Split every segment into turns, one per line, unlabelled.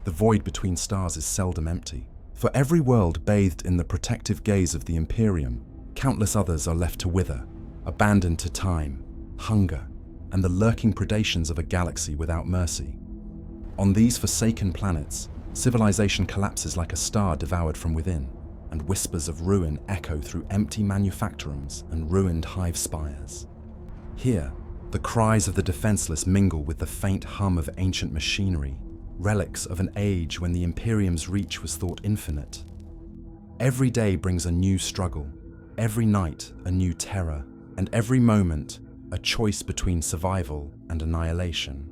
the void between stars is seldom empty. For every world bathed in the protective gaze of the Imperium, countless others are left to wither, abandoned to time, hunger, and the lurking predations of a galaxy without mercy. On these forsaken planets, civilization collapses like a star devoured from within, and whispers of ruin echo through empty manufactorums and ruined hive spires. Here, the cries of the defenseless mingle with the faint hum of ancient machinery, relics of an age when the Imperium's reach was thought infinite. Every day brings a new struggle, every night a new terror, and every moment a choice between survival and annihilation.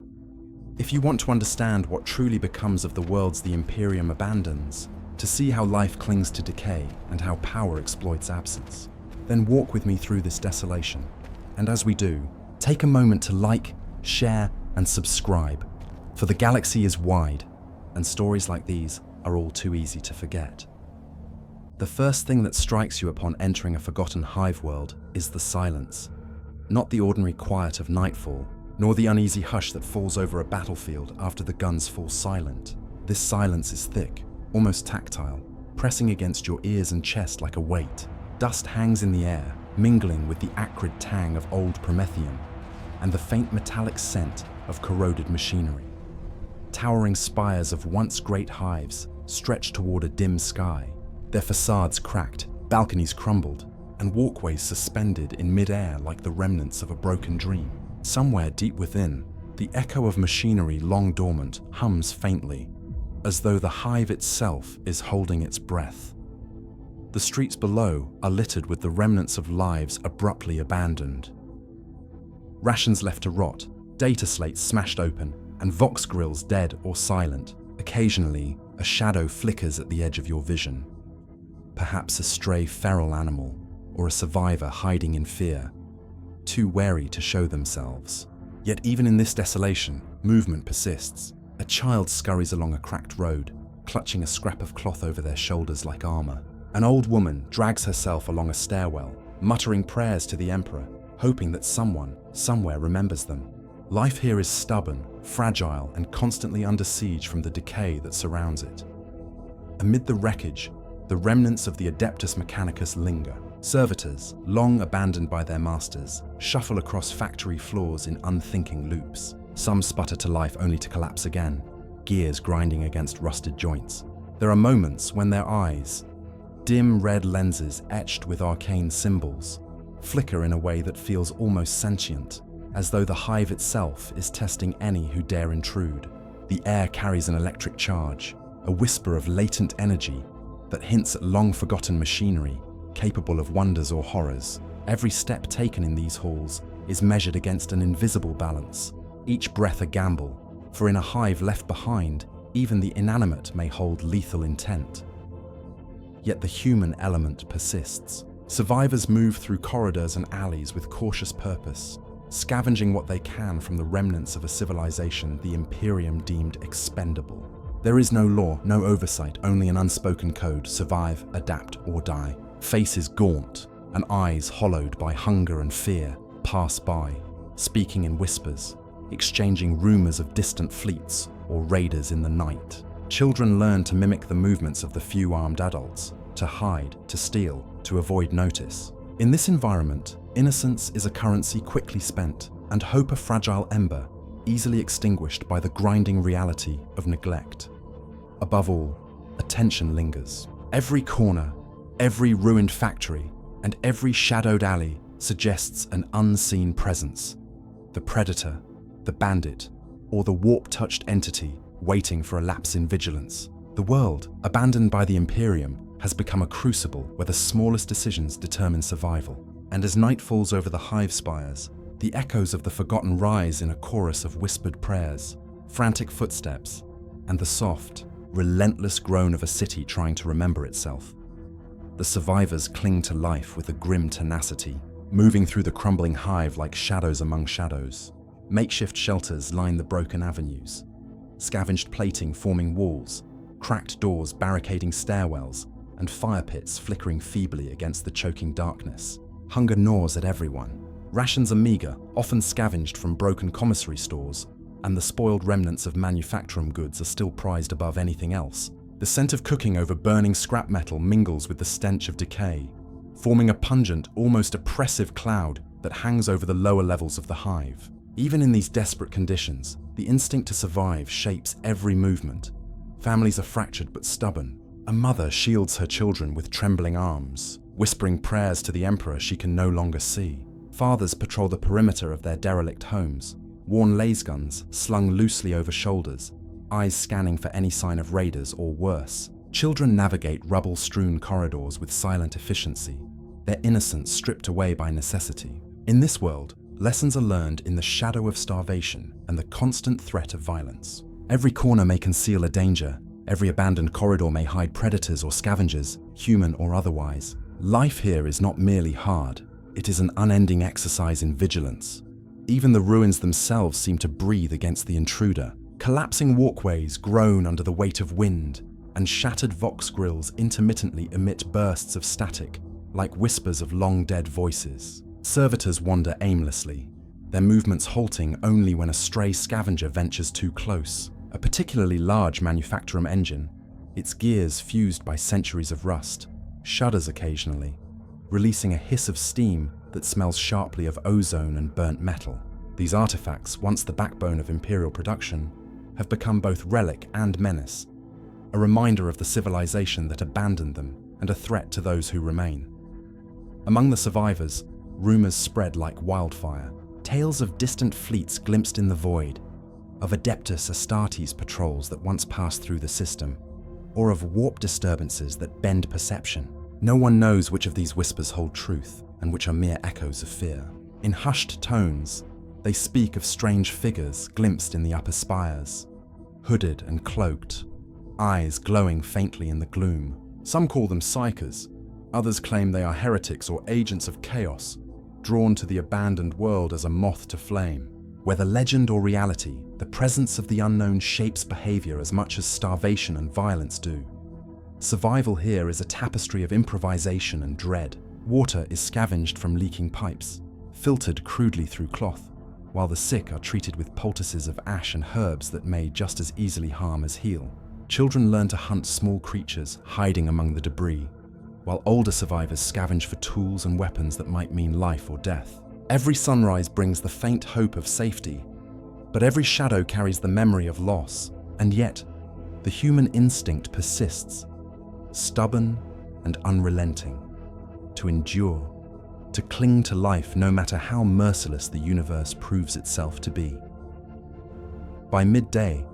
If you want to understand what truly becomes of the worlds the Imperium abandons, to see how life clings to decay and how power exploits absence, then walk with me through this desolation. And as we do, take a moment to like, share, and subscribe, for the galaxy is wide, and stories like these are all too easy to forget. The first thing that strikes you upon entering a forgotten hive world is the silence. Not the ordinary quiet of nightfall, nor the uneasy hush that falls over a battlefield after the guns fall silent. This silence is thick, almost tactile, pressing against your ears and chest like a weight. Dust hangs in the air, mingling with the acrid tang of old Prometheum and the faint metallic scent of corroded machinery. Towering spires of once great hives stretch toward a dim sky, their facades cracked, balconies crumbled, and walkways suspended in mid-air like the remnants of a broken dream. Somewhere deep within, the echo of machinery long dormant hums faintly, as though the hive itself is holding its breath. The streets below are littered with the remnants of lives abruptly abandoned. Rations left to rot, data slates smashed open, and vox grills dead or silent. Occasionally, a shadow flickers at the edge of your vision. Perhaps a stray feral animal, or a survivor hiding in fear, too wary to show themselves. Yet even in this desolation, movement persists. A child scurries along a cracked road, clutching a scrap of cloth over their shoulders like armor. An old woman drags herself along a stairwell, muttering prayers to the Emperor, hoping that someone, somewhere remembers them. Life here is stubborn, fragile, and constantly under siege from the decay that surrounds it. Amid the wreckage, the remnants of the Adeptus Mechanicus linger. Servitors, long abandoned by their masters, shuffle across factory floors in unthinking loops. Some sputter to life only to collapse again, gears grinding against rusted joints. There are moments when their eyes, dim red lenses etched with arcane symbols, flicker in a way that feels almost sentient, as though the hive itself is testing any who dare intrude. The air carries an electric charge, a whisper of latent energy that hints at long-forgotten machinery, capable of wonders or horrors. Every step taken in these halls is measured against an invisible balance, each breath a gamble, for in a hive left behind, even the inanimate may hold lethal intent. Yet the human element persists. Survivors move through corridors and alleys with cautious purpose, scavenging what they can from the remnants of a civilization the Imperium deemed expendable. There is no law, no oversight, only an unspoken code: survive, adapt, or die. Faces gaunt and eyes hollowed by hunger and fear pass by, speaking in whispers, exchanging rumors of distant fleets or raiders in the night. Children learn to mimic the movements of the few armed adults, to hide, to steal, to avoid notice. In this environment, innocence is a currency quickly spent, and hope a fragile ember, easily extinguished by the grinding reality of neglect. Above all, attention lingers. Every corner, every ruined factory, and every shadowed alley suggests an unseen presence. The predator, the bandit, or the warp-touched entity waiting for a lapse in vigilance. The world, abandoned by the Imperium, has become a crucible where the smallest decisions determine survival. And as night falls over the hive spires, the echoes of the forgotten rise in a chorus of whispered prayers, frantic footsteps, and the soft, relentless groan of a city trying to remember itself. The survivors cling to life with a grim tenacity, moving through the crumbling hive like shadows among shadows. Makeshift shelters line the broken avenues, scavenged plating forming walls, cracked doors barricading stairwells, and fire pits flickering feebly against the choking darkness. Hunger gnaws at everyone. Rations are meager, often scavenged from broken commissary stores, and the spoiled remnants of manufacturum goods are still prized above anything else. The scent of cooking over burning scrap metal mingles with the stench of decay, forming a pungent, almost oppressive cloud that hangs over the lower levels of the hive. Even in these desperate conditions, the instinct to survive shapes every movement. Families are fractured but stubborn. A mother shields her children with trembling arms, whispering prayers to the emperor she can no longer see. Fathers patrol the perimeter of their derelict homes, worn lasguns slung loosely over shoulders, eyes scanning for any sign of raiders or worse. Children navigate rubble-strewn corridors with silent efficiency, their innocence stripped away by necessity. In this world, lessons are learned in the shadow of starvation and the constant threat of violence. Every corner may conceal a danger, every abandoned corridor may hide predators or scavengers, human or otherwise. Life here is not merely hard, it is an unending exercise in vigilance. Even the ruins themselves seem to breathe against the intruder. Collapsing walkways groan under the weight of wind, and shattered vox grills intermittently emit bursts of static, like whispers of long-dead voices. Servitors wander aimlessly, their movements halting only when a stray scavenger ventures too close. A particularly large manufacturum engine, its gears fused by centuries of rust, shudders occasionally, releasing a hiss of steam that smells sharply of ozone and burnt metal. These artifacts, once the backbone of Imperial production, have become both relic and menace, a reminder of the civilization that abandoned them and a threat to those who remain. Among the survivors, rumors spread like wildfire, tales of distant fleets glimpsed in the void, of Adeptus Astartes patrols that once passed through the system, or of warp disturbances that bend perception. No one knows which of these whispers hold truth and which are mere echoes of fear. In hushed tones, they speak of strange figures glimpsed in the upper spires, hooded and cloaked, eyes glowing faintly in the gloom. Some call them Psykers, others claim they are heretics or agents of chaos, drawn to the abandoned world as a moth to flame. Whether legend or reality, the presence of the unknown shapes behavior as much as starvation and violence do. Survival here is a tapestry of improvisation and dread. Water is scavenged from leaking pipes, filtered crudely through cloth, while the sick are treated with poultices of ash and herbs that may just as easily harm as heal. Children learn to hunt small creatures hiding among the debris, while older survivors scavenge for tools and weapons that might mean life or death. Every sunrise brings the faint hope of safety, but every shadow carries the memory of loss, and yet the human instinct persists, stubborn and unrelenting, to endure, to cling to life no matter how merciless the universe proves itself to be. By midday,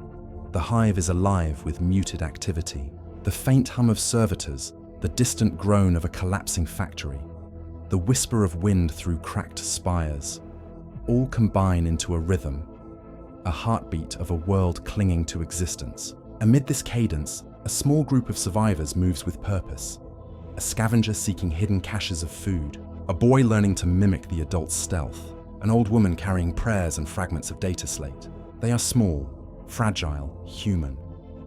the hive is alive with muted activity. The faint hum of servitors, the distant groan of a collapsing factory, the whisper of wind through cracked spires, all combine into a rhythm, a heartbeat of a world clinging to existence. Amid this cadence, a small group of survivors moves with purpose. A scavenger seeking hidden caches of food, a boy learning to mimic the adult's stealth, an old woman carrying prayers and fragments of data slate. They are small, fragile, human,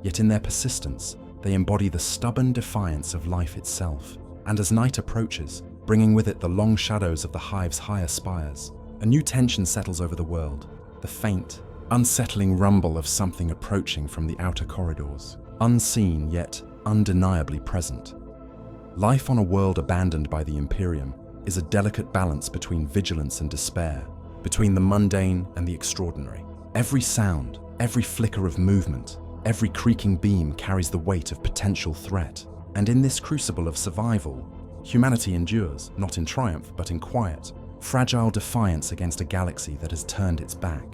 yet in their persistence, they embody the stubborn defiance of life itself. And as night approaches, bringing with it the long shadows of the hive's higher spires, a new tension settles over the world, the faint, unsettling rumble of something approaching from the outer corridors, unseen yet undeniably present. Life on a world abandoned by the Imperium is a delicate balance between vigilance and despair, between the mundane and the extraordinary. Every sound, every flicker of movement, every creaking beam carries the weight of potential threat. And in this crucible of survival, humanity endures, not in triumph, but in quiet, fragile defiance against a galaxy that has turned its back.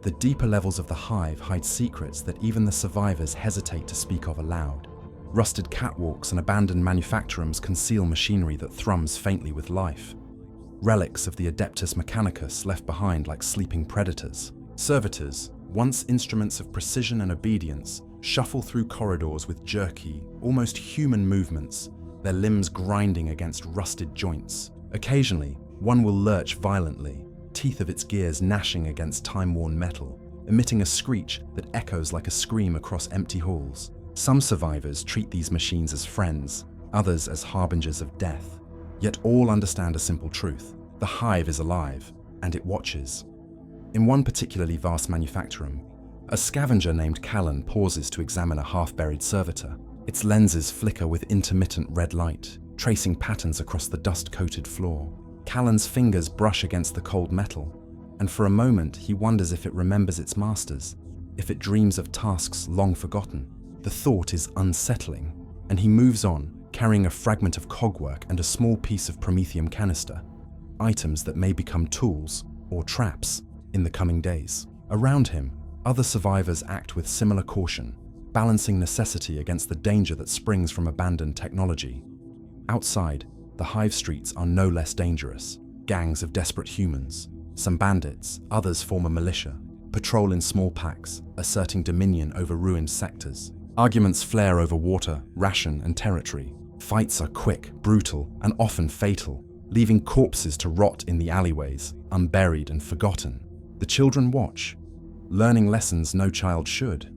The deeper levels of the hive hide secrets that even the survivors hesitate to speak of aloud. Rusted catwalks and abandoned manufacturums conceal machinery that thrums faintly with life. Relics of the Adeptus Mechanicus left behind like sleeping predators. Servitors, once instruments of precision and obedience, shuffle through corridors with jerky, almost human movements, their limbs grinding against rusted joints. Occasionally, one will lurch violently, teeth of its gears gnashing against time-worn metal, emitting a screech that echoes like a scream across empty halls. Some survivors treat these machines as friends, others as harbingers of death. Yet all understand a simple truth: the hive is alive, and it watches. In one particularly vast manufactorum, a scavenger named Callan pauses to examine a half-buried servitor. Its lenses flicker with intermittent red light, tracing patterns across the dust-coated floor. Callan's fingers brush against the cold metal, and for a moment he wonders if it remembers its masters, if it dreams of tasks long forgotten. The thought is unsettling, and he moves on, carrying a fragment of cogwork and a small piece of promethium canister, items that may become tools or traps in the coming days. Around him, other survivors act with similar caution, balancing necessity against the danger that springs from abandoned technology. Outside, the Hive streets are no less dangerous. Gangs of desperate humans, some bandits, others form a militia, patrol in small packs, asserting dominion over ruined sectors. Arguments flare over water, ration, and territory. Fights are quick, brutal, and often fatal, leaving corpses to rot in the alleyways, unburied and forgotten. The children watch, learning lessons no child should.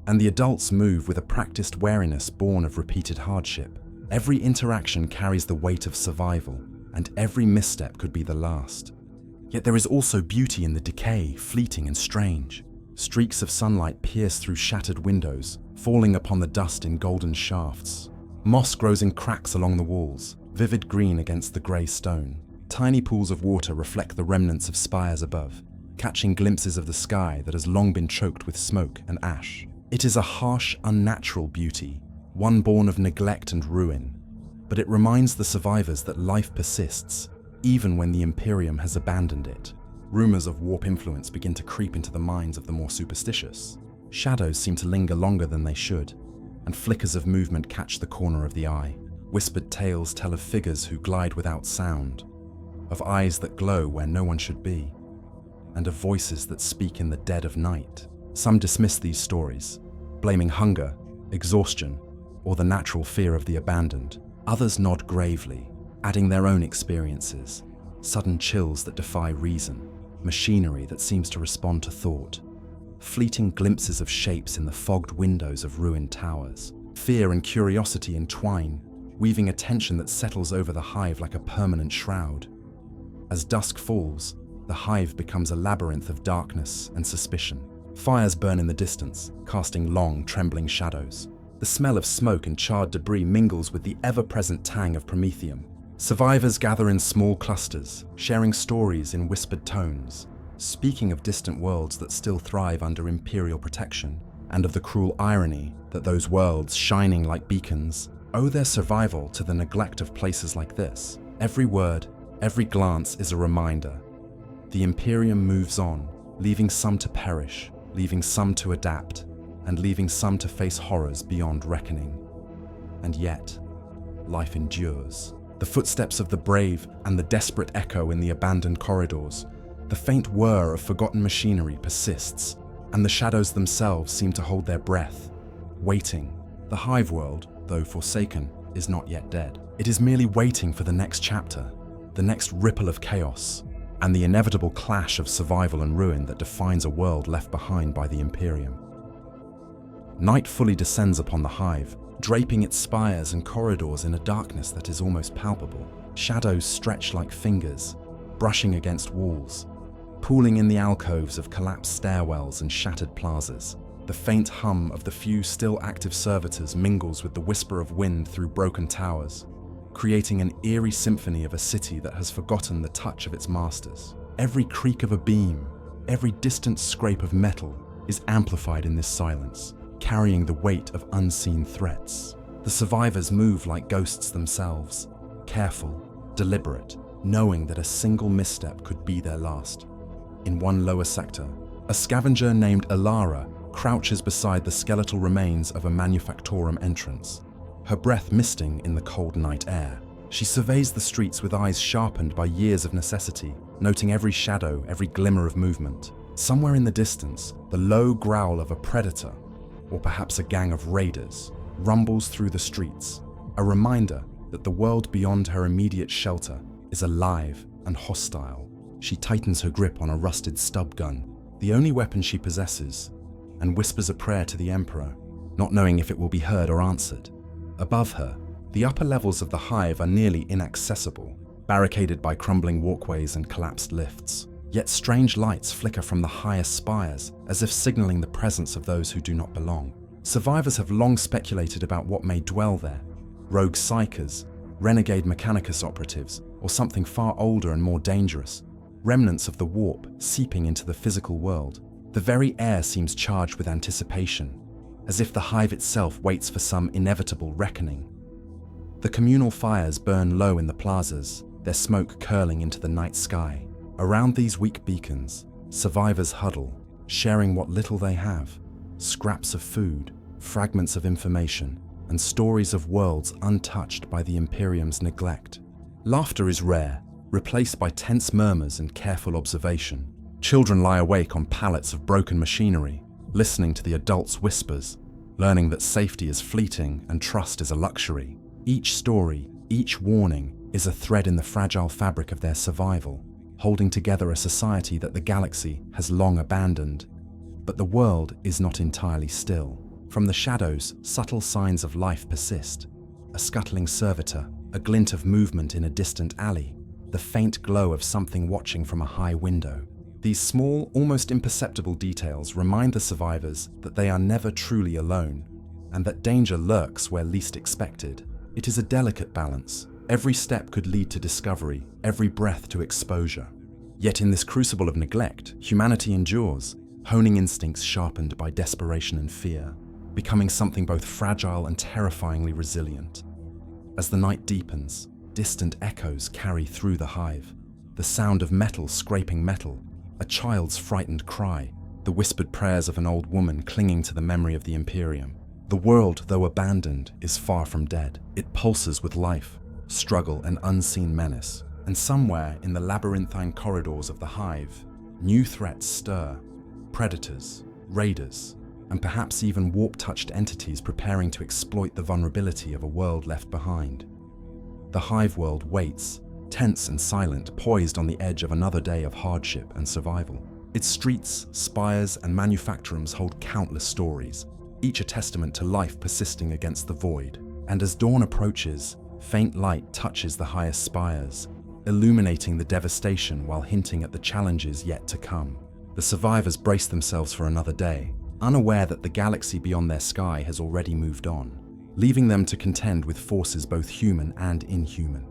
And the adults move with a practiced wariness born of repeated hardship. Every interaction carries the weight of survival, and every misstep could be the last. Yet there is also beauty in the decay, fleeting and strange. Streaks of sunlight pierce through shattered windows, falling upon the dust in golden shafts. Moss grows in cracks along the walls, vivid green against the grey stone. Tiny pools of water reflect the remnants of spires above, catching glimpses of the sky that has long been choked with smoke and ash. It is a harsh, unnatural beauty, one born of neglect and ruin, but it reminds the survivors that life persists, even when the Imperium has abandoned it. Rumors of warp influence begin to creep into the minds of the more superstitious. Shadows seem to linger longer than they should, and flickers of movement catch the corner of the eye. Whispered tales tell of figures who glide without sound, of eyes that glow where no one should be, and of voices that speak in the dead of night. Some dismiss these stories, blaming hunger, exhaustion, or the natural fear of the abandoned. Others nod gravely, adding their own experiences, sudden chills that defy reason, machinery that seems to respond to thought, fleeting glimpses of shapes in the fogged windows of ruined towers. Fear and curiosity entwine, weaving a tension that settles over the Hive like a permanent shroud. As dusk falls, the Hive becomes a labyrinth of darkness and suspicion. Fires burn in the distance, casting long, trembling shadows. The smell of smoke and charred debris mingles with the ever-present tang of promethium. Survivors gather in small clusters, sharing stories in whispered tones, speaking of distant worlds that still thrive under Imperial protection, and of the cruel irony that those worlds, shining like beacons, owe their survival to the neglect of places like this. Every word, every glance is a reminder. The Imperium moves on, leaving some to perish, leaving some to adapt, and leaving some to face horrors beyond reckoning. And yet, life endures. The footsteps of the brave and the desperate echo in the abandoned corridors. The faint whir of forgotten machinery persists, and the shadows themselves seem to hold their breath, waiting. The Hive world, though forsaken, is not yet dead. It is merely waiting for the next chapter, the next ripple of chaos, and the inevitable clash of survival and ruin that defines a world left behind by the Imperium. Night fully descends upon the Hive, draping its spires and corridors in a darkness that is almost palpable. Shadows stretch like fingers, brushing against walls, pooling in the alcoves of collapsed stairwells and shattered plazas. The faint hum of the few still active servitors mingles with the whisper of wind through broken towers, creating an eerie symphony of a city that has forgotten the touch of its masters. Every creak of a beam, every distant scrape of metal is amplified in this silence, carrying the weight of unseen threats. The survivors move like ghosts themselves, careful, deliberate, knowing that a single misstep could be their last. In one lower sector, a scavenger named Alara crouches beside the skeletal remains of a manufactorum entrance, her breath misting in the cold night air. She surveys the streets with eyes sharpened by years of necessity, noting every shadow, every glimmer of movement. Somewhere in the distance, the low growl of a predator, or perhaps a gang of raiders, rumbles through the streets, a reminder that the world beyond her immediate shelter is alive and hostile. She tightens her grip on a rusted stub gun, the only weapon she possesses, and whispers a prayer to the Emperor, not knowing if it will be heard or answered. Above her, the upper levels of the Hive are nearly inaccessible, barricaded by crumbling walkways and collapsed lifts. Yet strange lights flicker from the highest spires, as if signaling the presence of those who do not belong. Survivors have long speculated about what may dwell there: rogue Psykers, renegade Mechanicus operatives, or something far older and more dangerous, remnants of the warp seeping into the physical world. The very air seems charged with anticipation, as if the Hive itself waits for some inevitable reckoning. The communal fires burn low in the plazas, their smoke curling into the night sky. Around these weak beacons, survivors huddle, sharing what little they have: scraps of food, fragments of information, and stories of worlds untouched by the Imperium's neglect. Laughter is rare, replaced by tense murmurs and careful observation. Children lie awake on pallets of broken machinery, listening to the adults' whispers, learning that safety is fleeting and trust is a luxury. Each story, each warning, is a thread in the fragile fabric of their survival, holding together a society that the galaxy has long abandoned. But the world is not entirely still. From the shadows, subtle signs of life persist: a scuttling servitor, a glint of movement in a distant alley, the faint glow of something watching from a high window. These small, almost imperceptible details remind the survivors that they are never truly alone, and that danger lurks where least expected. It is a delicate balance. Every step could lead to discovery, every breath to exposure. Yet in this crucible of neglect, humanity endures, honing instincts sharpened by desperation and fear, becoming something both fragile and terrifyingly resilient. As the night deepens, distant echoes carry through the Hive. The sound of metal scraping metal, a child's frightened cry, the whispered prayers of an old woman clinging to the memory of the Imperium. The world, though abandoned, is far from dead. It pulses with life, struggle, and unseen menace. And somewhere in the labyrinthine corridors of the Hive, new threats stir: predators, raiders, and perhaps even warp-touched entities preparing to exploit the vulnerability of a world left behind. The Hive world waits, tense and silent, poised on the edge of another day of hardship and survival. Its streets, spires, and manufactorums hold countless stories, each a testament to life persisting against the void. And as dawn approaches, faint light touches the highest spires, illuminating the devastation while hinting at the challenges yet to come. The survivors brace themselves for another day, unaware that the galaxy beyond their sky has already moved on, leaving them to contend with forces both human and inhuman.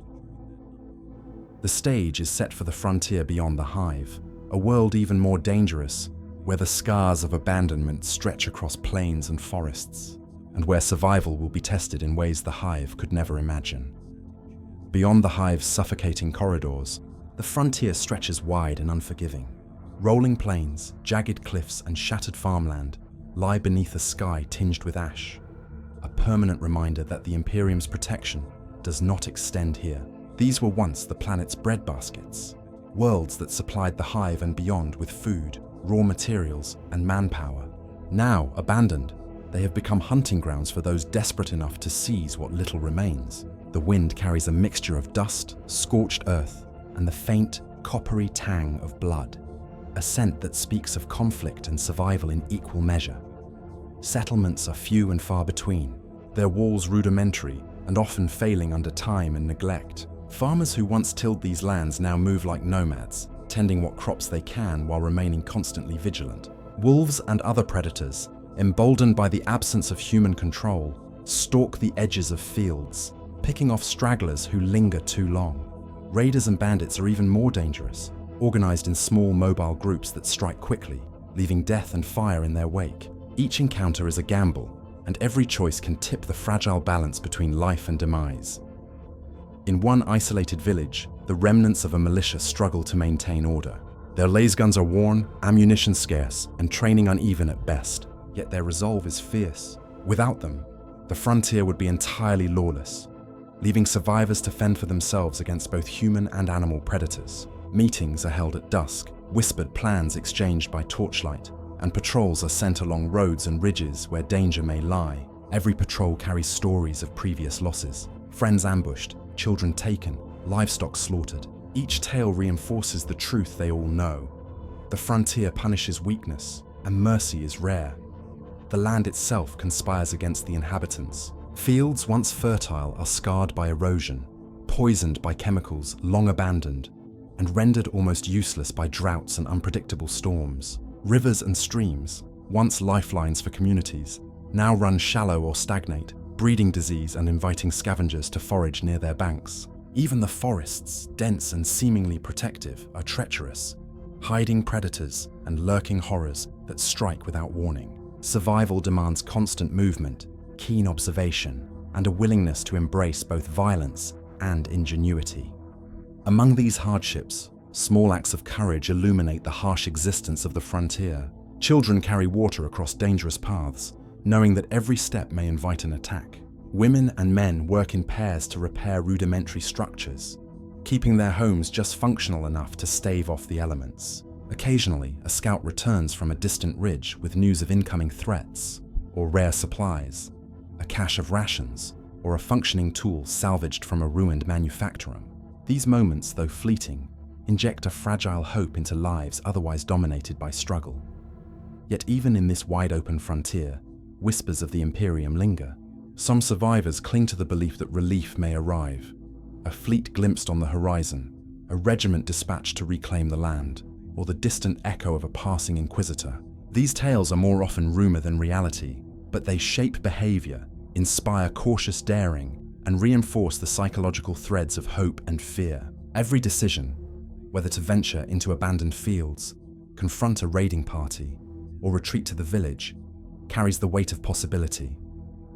The stage is set for the frontier beyond the Hive, a world even more dangerous, where the scars of abandonment stretch across plains and forests, and where survival will be tested in ways the Hive could never imagine. Beyond the Hive's suffocating corridors, the frontier stretches wide and unforgiving. Rolling plains, jagged cliffs, and shattered farmland lie beneath a sky tinged with ash, a permanent reminder that the Imperium's protection does not extend here. These were once the planet's breadbaskets, worlds that supplied the Hive and beyond with food, raw materials, and manpower. Now abandoned, they have become hunting grounds for those desperate enough to seize what little remains. The wind carries a mixture of dust, scorched earth, and the faint, coppery tang of blood, a scent that speaks of conflict and survival in equal measure. Settlements are few and far between, their walls rudimentary and often failing under time and neglect. Farmers who once tilled these lands now move like nomads, tending what crops they can while remaining constantly vigilant. Wolves and other predators, emboldened by the absence of human control, stalk the edges of fields, picking off stragglers who linger too long. Raiders and bandits are even more dangerous, organized in small mobile groups that strike quickly, leaving death and fire in their wake. Each encounter is a gamble, and every choice can tip the fragile balance between life and demise. In one isolated village, the remnants of a militia struggle to maintain order. Their lasguns are worn, ammunition scarce, and training uneven at best, yet their resolve is fierce. Without them, the frontier would be entirely lawless, leaving survivors to fend for themselves against both human and animal predators. Meetings are held at dusk, whispered plans exchanged by torchlight, and patrols are sent along roads and ridges where danger may lie. Every patrol carries stories of previous losses: friends ambushed, children taken, livestock slaughtered. Each tale reinforces the truth they all know. The frontier punishes weakness, and mercy is rare. The land itself conspires against the inhabitants. Fields once fertile are scarred by erosion, poisoned by chemicals long abandoned, and rendered almost useless by droughts and unpredictable storms. Rivers and streams, once lifelines for communities, now run shallow or stagnate, breeding disease and inviting scavengers to forage near their banks. Even the forests, dense and seemingly protective, are treacherous, hiding predators and lurking horrors that strike without warning. Survival demands constant movement, keen observation, and a willingness to embrace both violence and ingenuity. Among these hardships, small acts of courage illuminate the harsh existence of the frontier. Children carry water across dangerous paths, knowing that every step may invite an attack. Women and men work in pairs to repair rudimentary structures, keeping their homes just functional enough to stave off the elements. Occasionally, a scout returns from a distant ridge with news of incoming threats, or rare supplies, a cache of rations, or a functioning tool salvaged from a ruined manufactory. These moments, though fleeting, inject a fragile hope into lives otherwise dominated by struggle. Yet even in this wide-open frontier, whispers of the Imperium linger. Some survivors cling to the belief that relief may arrive. A fleet glimpsed on the horizon, a regiment dispatched to reclaim the land, or the distant echo of a passing inquisitor. These tales are more often rumor than reality, but they shape behavior, inspire cautious daring, and reinforce the psychological threads of hope and fear. Every decision, whether to venture into abandoned fields, confront a raiding party, or retreat to the village, carries the weight of possibility,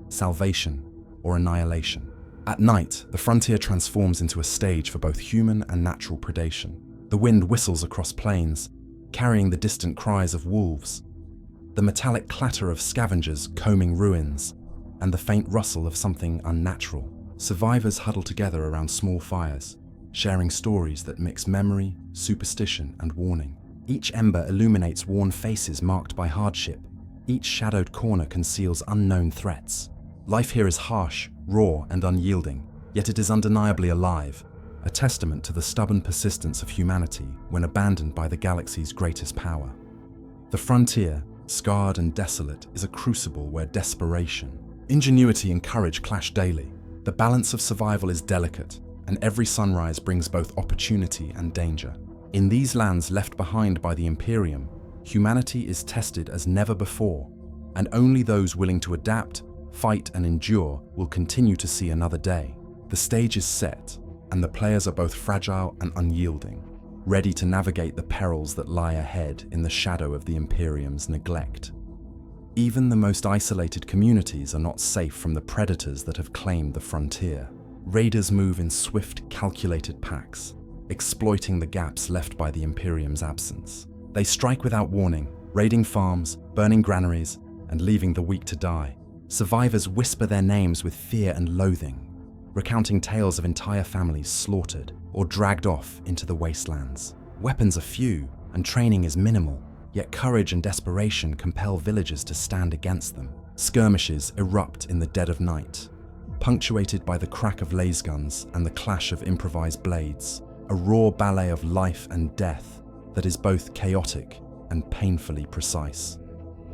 salvation, or annihilation. At night, the frontier transforms into a stage for both human and natural predation. The wind whistles across plains, carrying the distant cries of wolves, the metallic clatter of scavengers combing ruins, and the faint rustle of something unnatural. Survivors huddle together around small fires, sharing stories that mix memory, superstition, and warning. Each ember illuminates worn faces marked by hardship. Each shadowed corner conceals unknown threats. Life here is harsh, raw, and unyielding, yet it is undeniably alive, a testament to the stubborn persistence of humanity when abandoned by the galaxy's greatest power. The frontier, scarred and desolate, is a crucible where desperation, ingenuity, and courage clash daily. The balance of survival is delicate, and every sunrise brings both opportunity and danger. In these lands left behind by the Imperium, humanity is tested as never before, and only those willing to adapt, fight, and endure will continue to see another day. The stage is set, and the players are both fragile and unyielding, ready to navigate the perils that lie ahead in the shadow of the Imperium's neglect. Even the most isolated communities are not safe from the predators that have claimed the frontier. Raiders move in swift, calculated packs, exploiting the gaps left by the Imperium's absence. They strike without warning, raiding farms, burning granaries, and leaving the weak to die. Survivors whisper their names with fear and loathing, recounting tales of entire families slaughtered or dragged off into the wastelands. Weapons are few, and training is minimal, yet courage and desperation compel villagers to stand against them. Skirmishes erupt in the dead of night, punctuated by the crack of laser guns and the clash of improvised blades, a raw ballet of life and death that is both chaotic and painfully precise.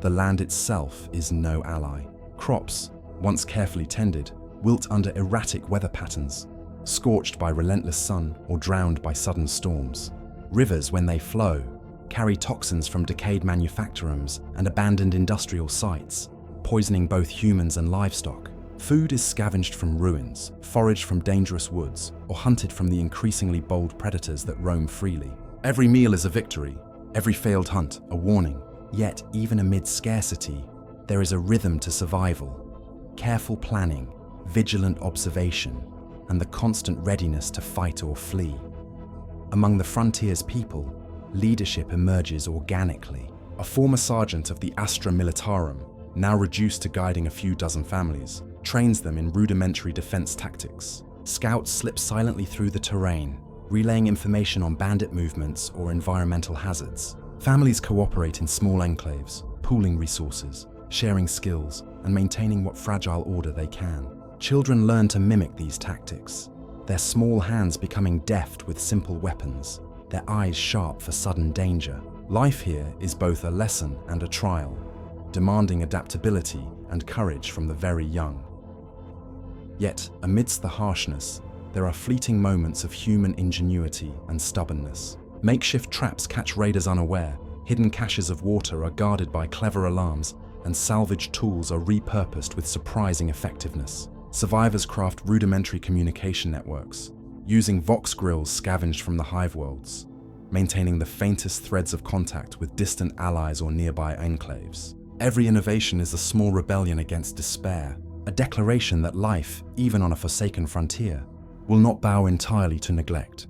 The land itself is no ally. Crops, once carefully tended, wilt under erratic weather patterns, scorched by relentless sun or drowned by sudden storms. Rivers, when they flow, carry toxins from decayed manufactorums and abandoned industrial sites, poisoning both humans and livestock. Food is scavenged from ruins, foraged from dangerous woods, or hunted from the increasingly bold predators that roam freely. Every meal is a victory, every failed hunt a warning. Yet, even amid scarcity, there is a rhythm to survival, careful planning, vigilant observation, and the constant readiness to fight or flee. Among the frontier's people, leadership emerges organically. A former sergeant of the Astra Militarum, now reduced to guiding a few dozen families, trains them in rudimentary defense tactics. Scouts slip silently through the terrain, relaying information on bandit movements or environmental hazards. Families cooperate in small enclaves, pooling resources, sharing skills, and maintaining what fragile order they can. Children learn to mimic these tactics, their small hands becoming deft with simple weapons, their eyes sharp for sudden danger. Life here is both a lesson and a trial, demanding adaptability and courage from the very young. Yet, amidst the harshness, there are fleeting moments of human ingenuity and stubbornness. Makeshift traps catch raiders unaware, hidden caches of water are guarded by clever alarms, and salvaged tools are repurposed with surprising effectiveness. Survivors craft rudimentary communication networks, using vox grills scavenged from the Hive worlds, maintaining the faintest threads of contact with distant allies or nearby enclaves. Every innovation is a small rebellion against despair, a declaration that life, even on a forsaken frontier, will not bow entirely to neglect.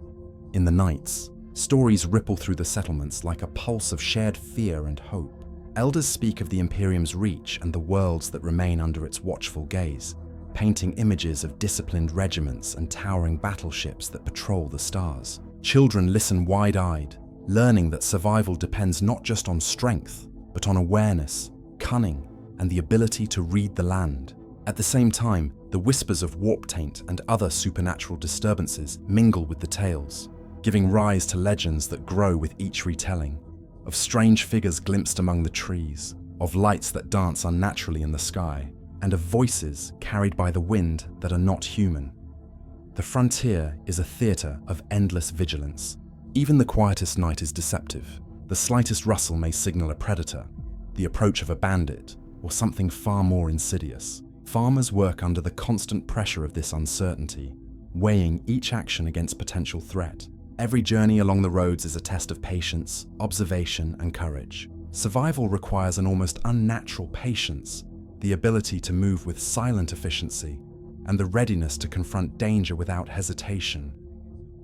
In the nights, stories ripple through the settlements like a pulse of shared fear and hope. Elders speak of the Imperium's reach and the worlds that remain under its watchful gaze, painting images of disciplined regiments and towering battleships that patrol the stars. Children listen wide-eyed, learning that survival depends not just on strength, but on awareness, cunning, and the ability to read the land. At the same time, the whispers of warp taint and other supernatural disturbances mingle with the tales, giving rise to legends that grow with each retelling, of strange figures glimpsed among the trees, of lights that dance unnaturally in the sky, and of voices carried by the wind that are not human. The frontier is a theatre of endless vigilance. Even the quietest night is deceptive. The slightest rustle may signal a predator, the approach of a bandit, or something far more insidious. Farmers work under the constant pressure of this uncertainty, weighing each action against potential threat. Every journey along the roads is a test of patience, observation, and courage. Survival requires an almost unnatural patience, the ability to move with silent efficiency, and the readiness to confront danger without hesitation.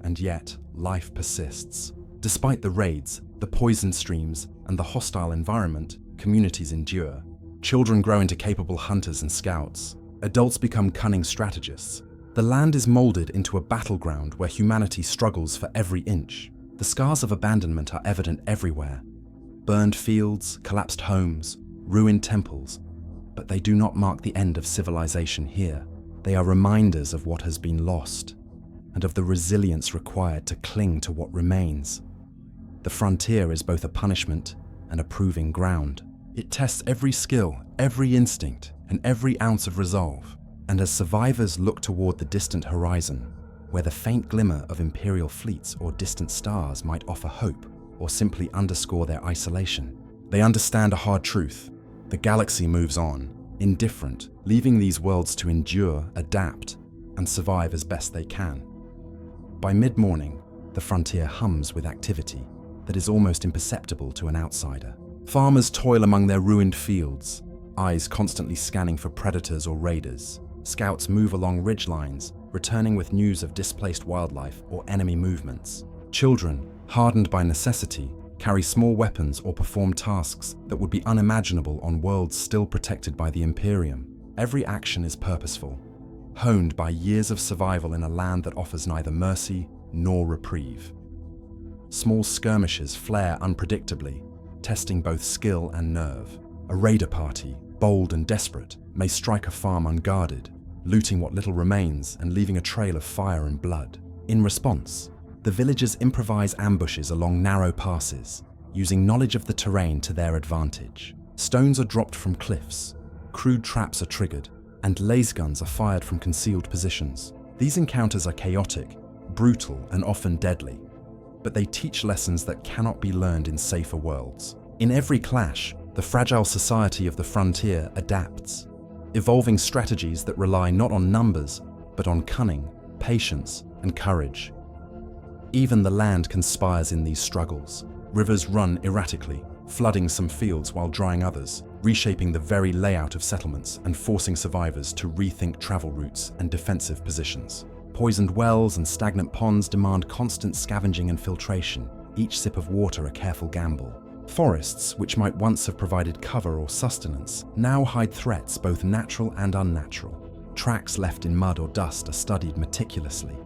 And yet, life persists. Despite the raids, the poison streams, and the hostile environment, communities endure. Children grow into capable hunters and scouts. Adults become cunning strategists. The land is molded into a battleground where humanity struggles for every inch. The scars of abandonment are evident everywhere. Burned fields, collapsed homes, ruined temples, but they do not mark the end of civilization here. They are reminders of what has been lost, and of the resilience required to cling to what remains. The frontier is both a punishment and a proving ground. It tests every skill, every instinct, and every ounce of resolve. And as survivors look toward the distant horizon, where the faint glimmer of Imperial fleets or distant stars might offer hope or simply underscore their isolation, they understand a hard truth. The galaxy moves on, indifferent, leaving these worlds to endure, adapt, and survive as best they can. By mid-morning, the frontier hums with activity that is almost imperceptible to an outsider. Farmers toil among their ruined fields, eyes constantly scanning for predators or raiders. Scouts move along ridgelines, returning with news of displaced wildlife or enemy movements. Children, hardened by necessity, carry small weapons or perform tasks that would be unimaginable on worlds still protected by the Imperium. Every action is purposeful, honed by years of survival in a land that offers neither mercy nor reprieve. Small skirmishes flare unpredictably, testing both skill and nerve. A raider party, bold and desperate, may strike a farm unguarded, looting what little remains and leaving a trail of fire and blood. In response, the villagers improvise ambushes along narrow passes, using knowledge of the terrain to their advantage. Stones are dropped from cliffs, crude traps are triggered, and laser guns are fired from concealed positions. These encounters are chaotic, brutal, and often deadly, but they teach lessons that cannot be learned in safer worlds. In every clash, the fragile society of the frontier adapts, evolving strategies that rely not on numbers, but on cunning, patience, and courage. Even the land conspires in these struggles. Rivers run erratically, flooding some fields while drying others, reshaping the very layout of settlements and forcing survivors to rethink travel routes and defensive positions. Poisoned wells and stagnant ponds demand constant scavenging and filtration, each sip of water a careful gamble. Forests, which might once have provided cover or sustenance, now hide threats both natural and unnatural. Tracks left in mud or dust are studied meticulously,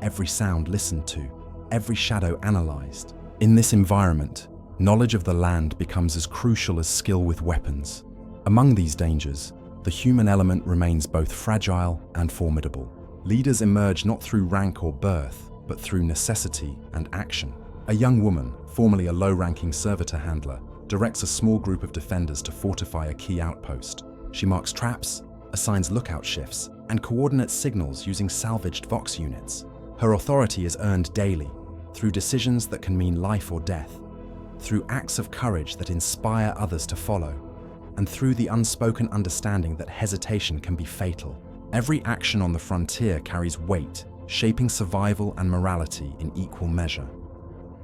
every sound listened to, every shadow analyzed. In this environment, knowledge of the land becomes as crucial as skill with weapons. Among these dangers, the human element remains both fragile and formidable. Leaders emerge not through rank or birth, but through necessity and action. A young woman, formerly a low-ranking servitor handler, directs a small group of defenders to fortify a key outpost. She marks traps, assigns lookout shifts, and coordinates signals using salvaged Vox units. Her authority is earned daily, through decisions that can mean life or death, through acts of courage that inspire others to follow, and through the unspoken understanding that hesitation can be fatal. Every action on the frontier carries weight, shaping survival and morality in equal measure.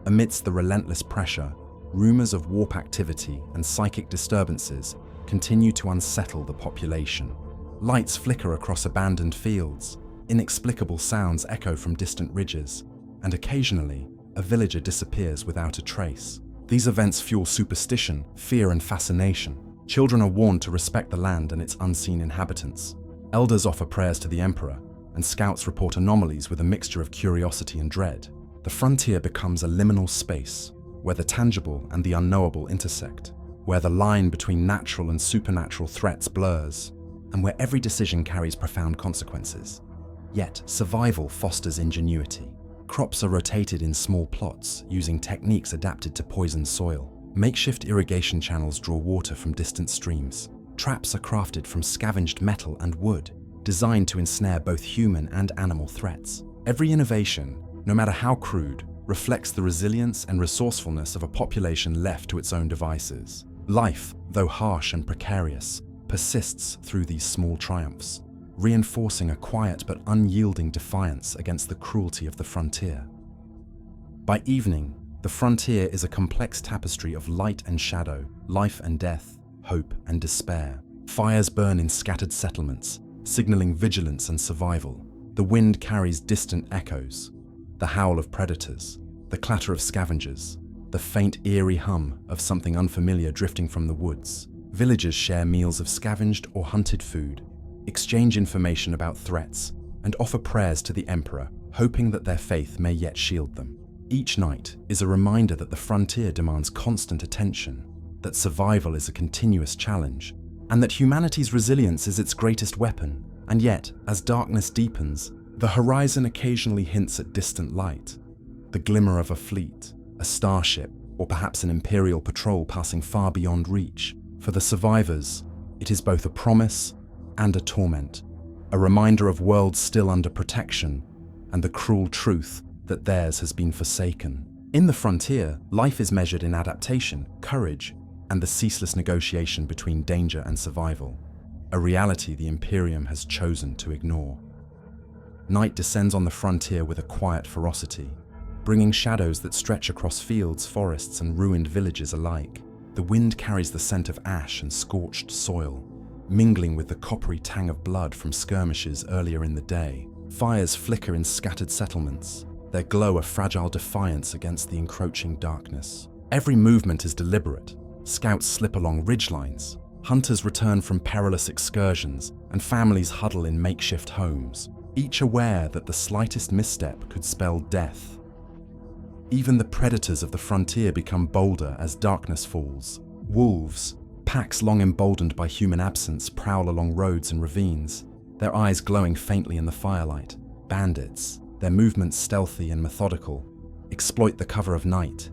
Amidst the relentless pressure, rumors of warp activity and psychic disturbances continue to unsettle the population. Lights flicker across abandoned fields, inexplicable sounds echo from distant ridges, and occasionally, a villager disappears without a trace. These events fuel superstition, fear, and fascination. Children are warned to respect the land and its unseen inhabitants. Elders offer prayers to the Emperor, and scouts report anomalies with a mixture of curiosity and dread. The frontier becomes a liminal space, where the tangible and the unknowable intersect, where the line between natural and supernatural threats blurs, and where every decision carries profound consequences. Yet, survival fosters ingenuity. Crops are rotated in small plots, using techniques adapted to poisoned soil. Makeshift irrigation channels draw water from distant streams. Traps are crafted from scavenged metal and wood, designed to ensnare both human and animal threats. Every innovation, no matter how crude, reflects the resilience and resourcefulness of a population left to its own devices. Life, though harsh and precarious, persists through these small triumphs, reinforcing a quiet but unyielding defiance against the cruelty of the frontier. By evening, the frontier is a complex tapestry of light and shadow, life and death, hope and despair. Fires burn in scattered settlements, signaling vigilance and survival. The wind carries distant echoes, the howl of predators, the clatter of scavengers, the faint eerie hum of something unfamiliar drifting from the woods. Villagers share meals of scavenged or hunted food, exchange information about threats, and offer prayers to the Emperor, hoping that their faith may yet shield them. Each night is a reminder that the frontier demands constant attention, that survival is a continuous challenge, and that humanity's resilience is its greatest weapon. And yet, as darkness deepens, the horizon occasionally hints at distant light, the glimmer of a fleet, a starship, or perhaps an Imperial patrol passing far beyond reach. For the survivors, it is both a promise and a torment, a reminder of worlds still under protection, and the cruel truth that theirs has been forsaken. In the frontier, life is measured in adaptation, courage, and the ceaseless negotiation between danger and survival, a reality the Imperium has chosen to ignore. Night descends on the frontier with a quiet ferocity, bringing shadows that stretch across fields, forests, and ruined villages alike. The wind carries the scent of ash and scorched soil, mingling with the coppery tang of blood from skirmishes earlier in the day. Fires flicker in scattered settlements, their glow a fragile defiance against the encroaching darkness. Every movement is deliberate. Scouts slip along ridgelines, hunters return from perilous excursions, and families huddle in makeshift homes, each aware that the slightest misstep could spell death. Even the predators of the frontier become bolder as darkness falls. Wolves, packs long emboldened by human absence, prowl along roads and ravines, their eyes glowing faintly in the firelight. Bandits, their movements stealthy and methodical, exploit the cover of night,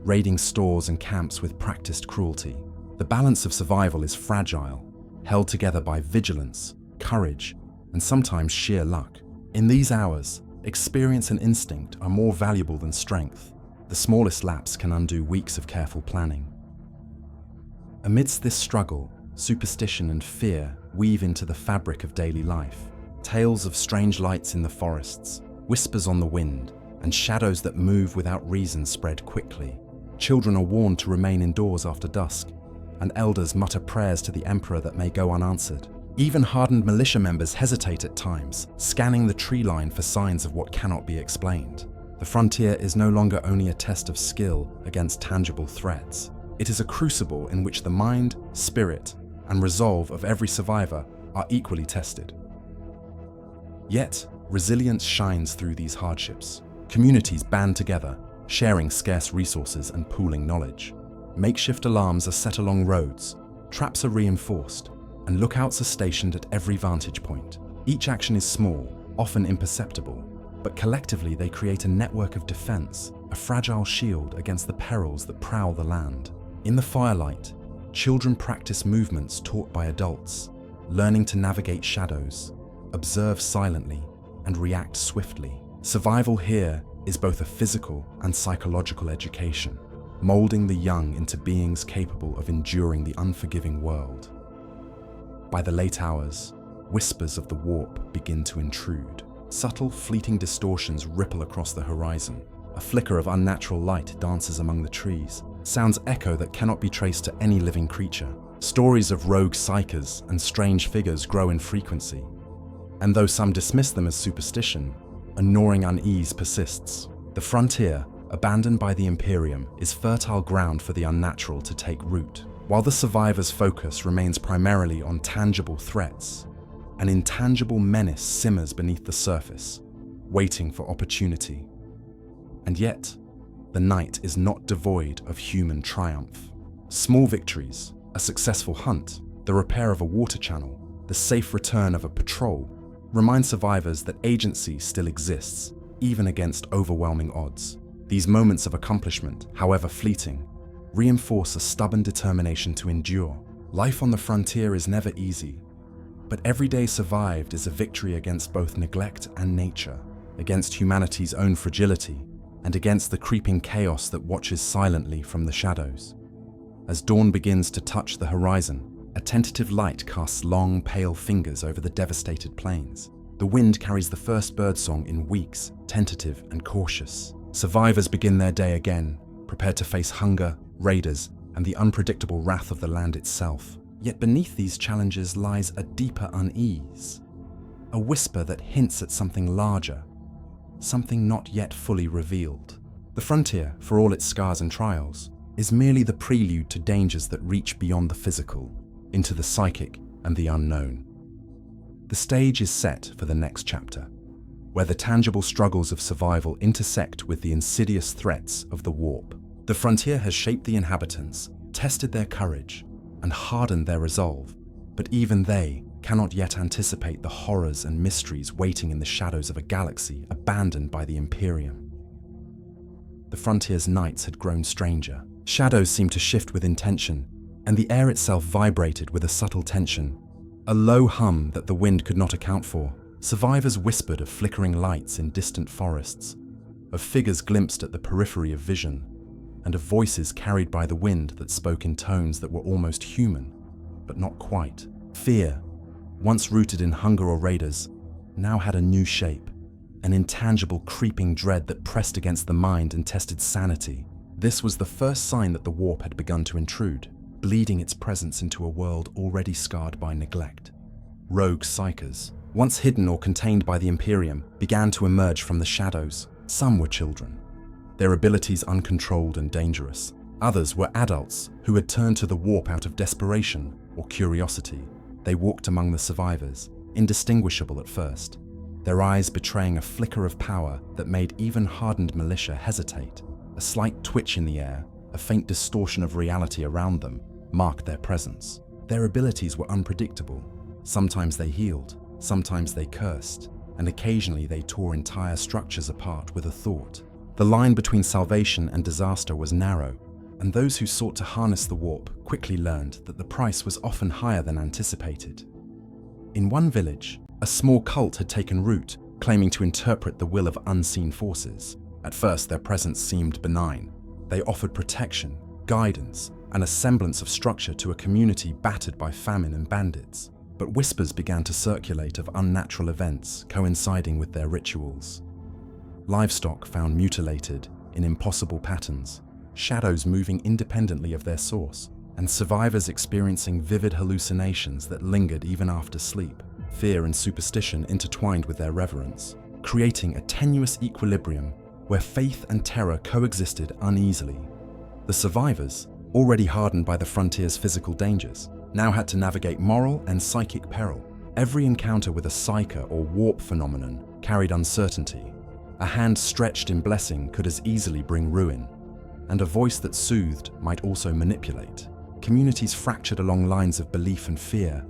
raiding stores and camps with practiced cruelty. The balance of survival is fragile, held together by vigilance, courage, and sometimes sheer luck. In these hours, experience and instinct are more valuable than strength. The smallest lapse can undo weeks of careful planning. Amidst this struggle, superstition and fear weave into the fabric of daily life. Tales of strange lights in the forests, whispers on the wind, and shadows that move without reason spread quickly. Children are warned to remain indoors after dusk, and elders mutter prayers to the Emperor that may go unanswered. Even hardened militia members hesitate at times, scanning the tree line for signs of what cannot be explained. The frontier is no longer only a test of skill against tangible threats. It is a crucible in which the mind, spirit, and resolve of every survivor are equally tested. Yet, resilience shines through these hardships. Communities band together, sharing scarce resources and pooling knowledge. Makeshift alarms are set along roads, traps are reinforced, and lookouts are stationed at every vantage point. Each action is small, often imperceptible, but collectively they create a network of defense, a fragile shield against the perils that prowl the land. In the firelight, children practice movements taught by adults, learning to navigate shadows, observe silently, and react swiftly. Survival here is both a physical and psychological education, molding the young into beings capable of enduring the unforgiving world. By the late hours, whispers of the warp begin to intrude. Subtle, fleeting distortions ripple across the horizon. A flicker of unnatural light dances among the trees. Sounds echo that cannot be traced to any living creature. Stories of rogue Psykers and strange figures grow in frequency. And though some dismiss them as superstition, a gnawing unease persists. The frontier, abandoned by the Imperium, is fertile ground for the unnatural to take root. While the survivors' focus remains primarily on tangible threats, an intangible menace simmers beneath the surface, waiting for opportunity. And yet, the night is not devoid of human triumph. Small victories, a successful hunt, the repair of a water channel, the safe return of a patrol, remind survivors that agency still exists, even against overwhelming odds. These moments of accomplishment, however fleeting, reinforce a stubborn determination to endure. Life on the frontier is never easy, but every day survived is a victory against both neglect and nature, against humanity's own fragility, and against the creeping chaos that watches silently from the shadows. As dawn begins to touch the horizon, a tentative light casts long, pale fingers over the devastated plains. The wind carries the first birdsong in weeks, tentative and cautious. Survivors begin their day again, prepared to face hunger, raiders, and the unpredictable wrath of the land itself. Yet beneath these challenges lies a deeper unease, a whisper that hints at something larger, something not yet fully revealed. The frontier, for all its scars and trials, is merely the prelude to dangers that reach beyond the physical, into the psychic and the unknown. The stage is set for the next chapter, where the tangible struggles of survival intersect with the insidious threats of the warp. The frontier has shaped the inhabitants, tested their courage, and hardened their resolve, but even they cannot yet anticipate the horrors and mysteries waiting in the shadows of a galaxy abandoned by the Imperium. The frontier's nights had grown stranger. Shadows seemed to shift with intention, and the air itself vibrated with a subtle tension, a low hum that the wind could not account for. Survivors whispered of flickering lights in distant forests, of figures glimpsed at the periphery of vision, and of voices carried by the wind that spoke in tones that were almost human, but not quite. Fear, once rooted in hunger or raiders, now had a new shape, an intangible creeping dread that pressed against the mind and tested sanity. This was the first sign that the warp had begun to intrude, bleeding its presence into a world already scarred by neglect. Rogue Psykers, once hidden or contained by the Imperium, began to emerge from the shadows. Some were children, their abilities uncontrolled and dangerous. Others were adults who had turned to the warp out of desperation or curiosity. They walked among the survivors, indistinguishable at first, their eyes betraying a flicker of power that made even hardened militia hesitate. A slight twitch in the air, a faint distortion of reality around them, marked their presence. Their abilities were unpredictable. Sometimes they healed, sometimes they cursed, and occasionally they tore entire structures apart with a thought. The line between salvation and disaster was narrow, and those who sought to harness the warp quickly learned that the price was often higher than anticipated. In one village, a small cult had taken root, claiming to interpret the will of unseen forces. At first, their presence seemed benign. They offered protection, guidance, and a semblance of structure to a community battered by famine and bandits. But whispers began to circulate of unnatural events coinciding with their rituals. Livestock found mutilated in impossible patterns, shadows moving independently of their source, and survivors experiencing vivid hallucinations that lingered even after sleep. Fear and superstition intertwined with their reverence, creating a tenuous equilibrium where faith and terror coexisted uneasily. The survivors, already hardened by the frontier's physical dangers, now had to navigate moral and psychic peril. Every encounter with a psyker or warp phenomenon carried uncertainty. A hand stretched in blessing could as easily bring ruin, and a voice that soothed might also manipulate. Communities fractured along lines of belief and fear.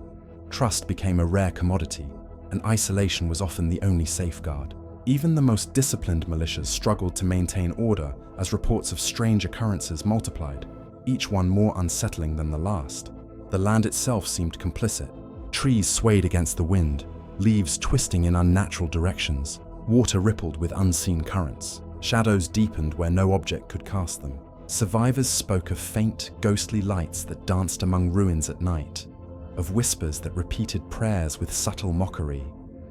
Trust became a rare commodity, and isolation was often the only safeguard. Even the most disciplined militias struggled to maintain order as reports of strange occurrences multiplied, each one more unsettling than the last. The land itself seemed complicit, Trees swayed against the wind, leaves twisting in unnatural directions. Water rippled with unseen currents. Shadows deepened where no object could cast them. Survivors spoke of faint, ghostly lights that danced among ruins at night, of whispers that repeated prayers with subtle mockery,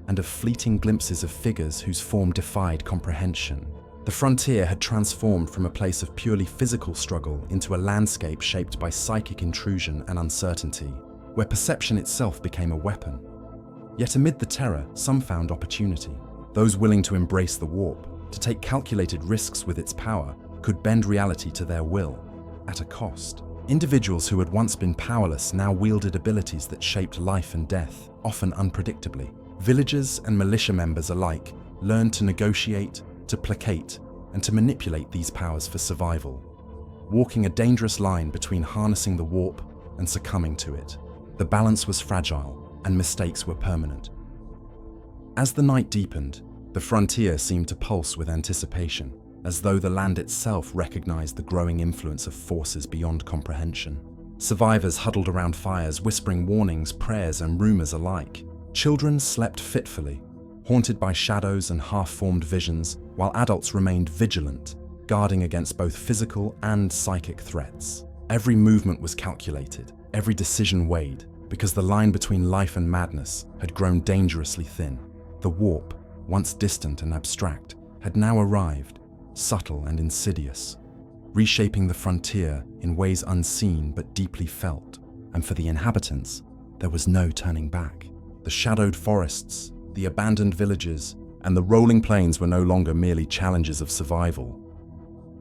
and of fleeting glimpses of figures whose form defied comprehension. The frontier had transformed from a place of purely physical struggle into a landscape shaped by psychic intrusion and uncertainty, where perception itself became a weapon. Yet amid the terror, some found opportunity. Those willing to embrace the warp, to take calculated risks with its power, could bend reality to their will, at a cost. Individuals who had once been powerless now wielded abilities that shaped life and death, often unpredictably. Villagers and militia members alike learned to negotiate, to placate, and to manipulate these powers for survival, walking a dangerous line between harnessing the warp and succumbing to it. The balance was fragile, and mistakes were permanent. As the night deepened, the frontier seemed to pulse with anticipation, as though the land itself recognized the growing influence of forces beyond comprehension. Survivors huddled around fires, whispering warnings, prayers, and rumors alike. Children slept fitfully, haunted by shadows and half-formed visions, while adults remained vigilant, guarding against both physical and psychic threats. Every movement was calculated, every decision weighed, because the line between life and madness had grown dangerously thin. The warp, once distant and abstract, had now arrived, subtle and insidious, reshaping the frontier in ways unseen but deeply felt. And for the inhabitants, there was no turning back. The shadowed forests, the abandoned villages, and the rolling plains were no longer merely challenges of survival.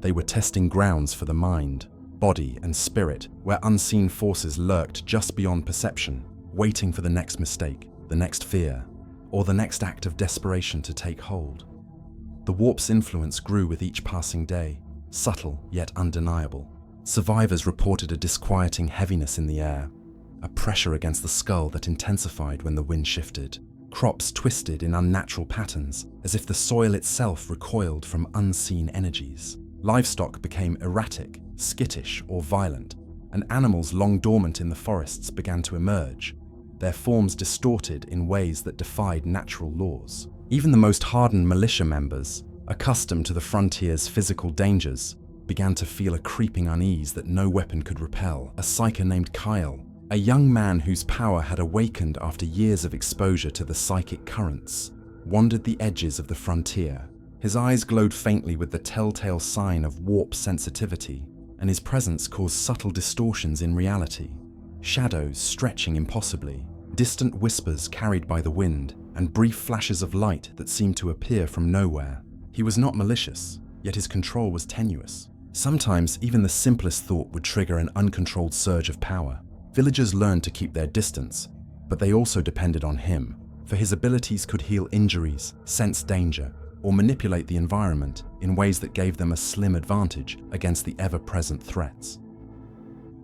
They were testing grounds for the mind, body, and spirit, where unseen forces lurked just beyond perception, waiting for the next mistake, the next fear, or the next act of desperation to take hold. The warp's influence grew with each passing day, subtle yet undeniable. Survivors reported a disquieting heaviness in the air, a pressure against the skull that intensified when the wind shifted. Crops twisted in unnatural patterns, as if the soil itself recoiled from unseen energies. Livestock became erratic, skittish, or violent, and animals long dormant in the forests began to emerge, their forms distorted in ways that defied natural laws. Even the most hardened militia members, accustomed to the frontier's physical dangers, began to feel a creeping unease that no weapon could repel. A psyker named Kyle, a young man whose power had awakened after years of exposure to the psychic currents, wandered the edges of the frontier. His eyes glowed faintly with the telltale sign of warp sensitivity, and his presence caused subtle distortions in reality. Shadows stretching impossibly, distant whispers carried by the wind, and brief flashes of light that seemed to appear from nowhere. He was not malicious, yet his control was tenuous. Sometimes even the simplest thought would trigger an uncontrolled surge of power. Villagers learned to keep their distance, but they also depended on him, for his abilities could heal injuries, sense danger, or manipulate the environment in ways that gave them a slim advantage against the ever-present threats.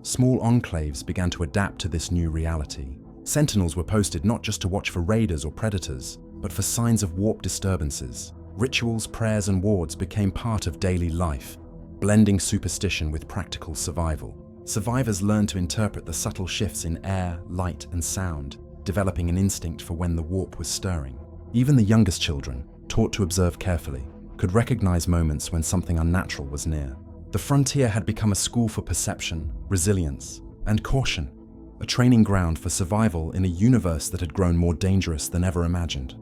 Small enclaves began to adapt to this new reality. Sentinels were posted not just to watch for raiders or predators, but for signs of warp disturbances. Rituals, prayers, and wards became part of daily life, blending superstition with practical survival. Survivors learned to interpret the subtle shifts in air, light, and sound, developing an instinct for when the warp was stirring. Even the youngest children, taught to observe carefully, could recognize moments when something unnatural was near. The frontier had become a school for perception, resilience, and caution, a training ground for survival in a universe that had grown more dangerous than ever imagined.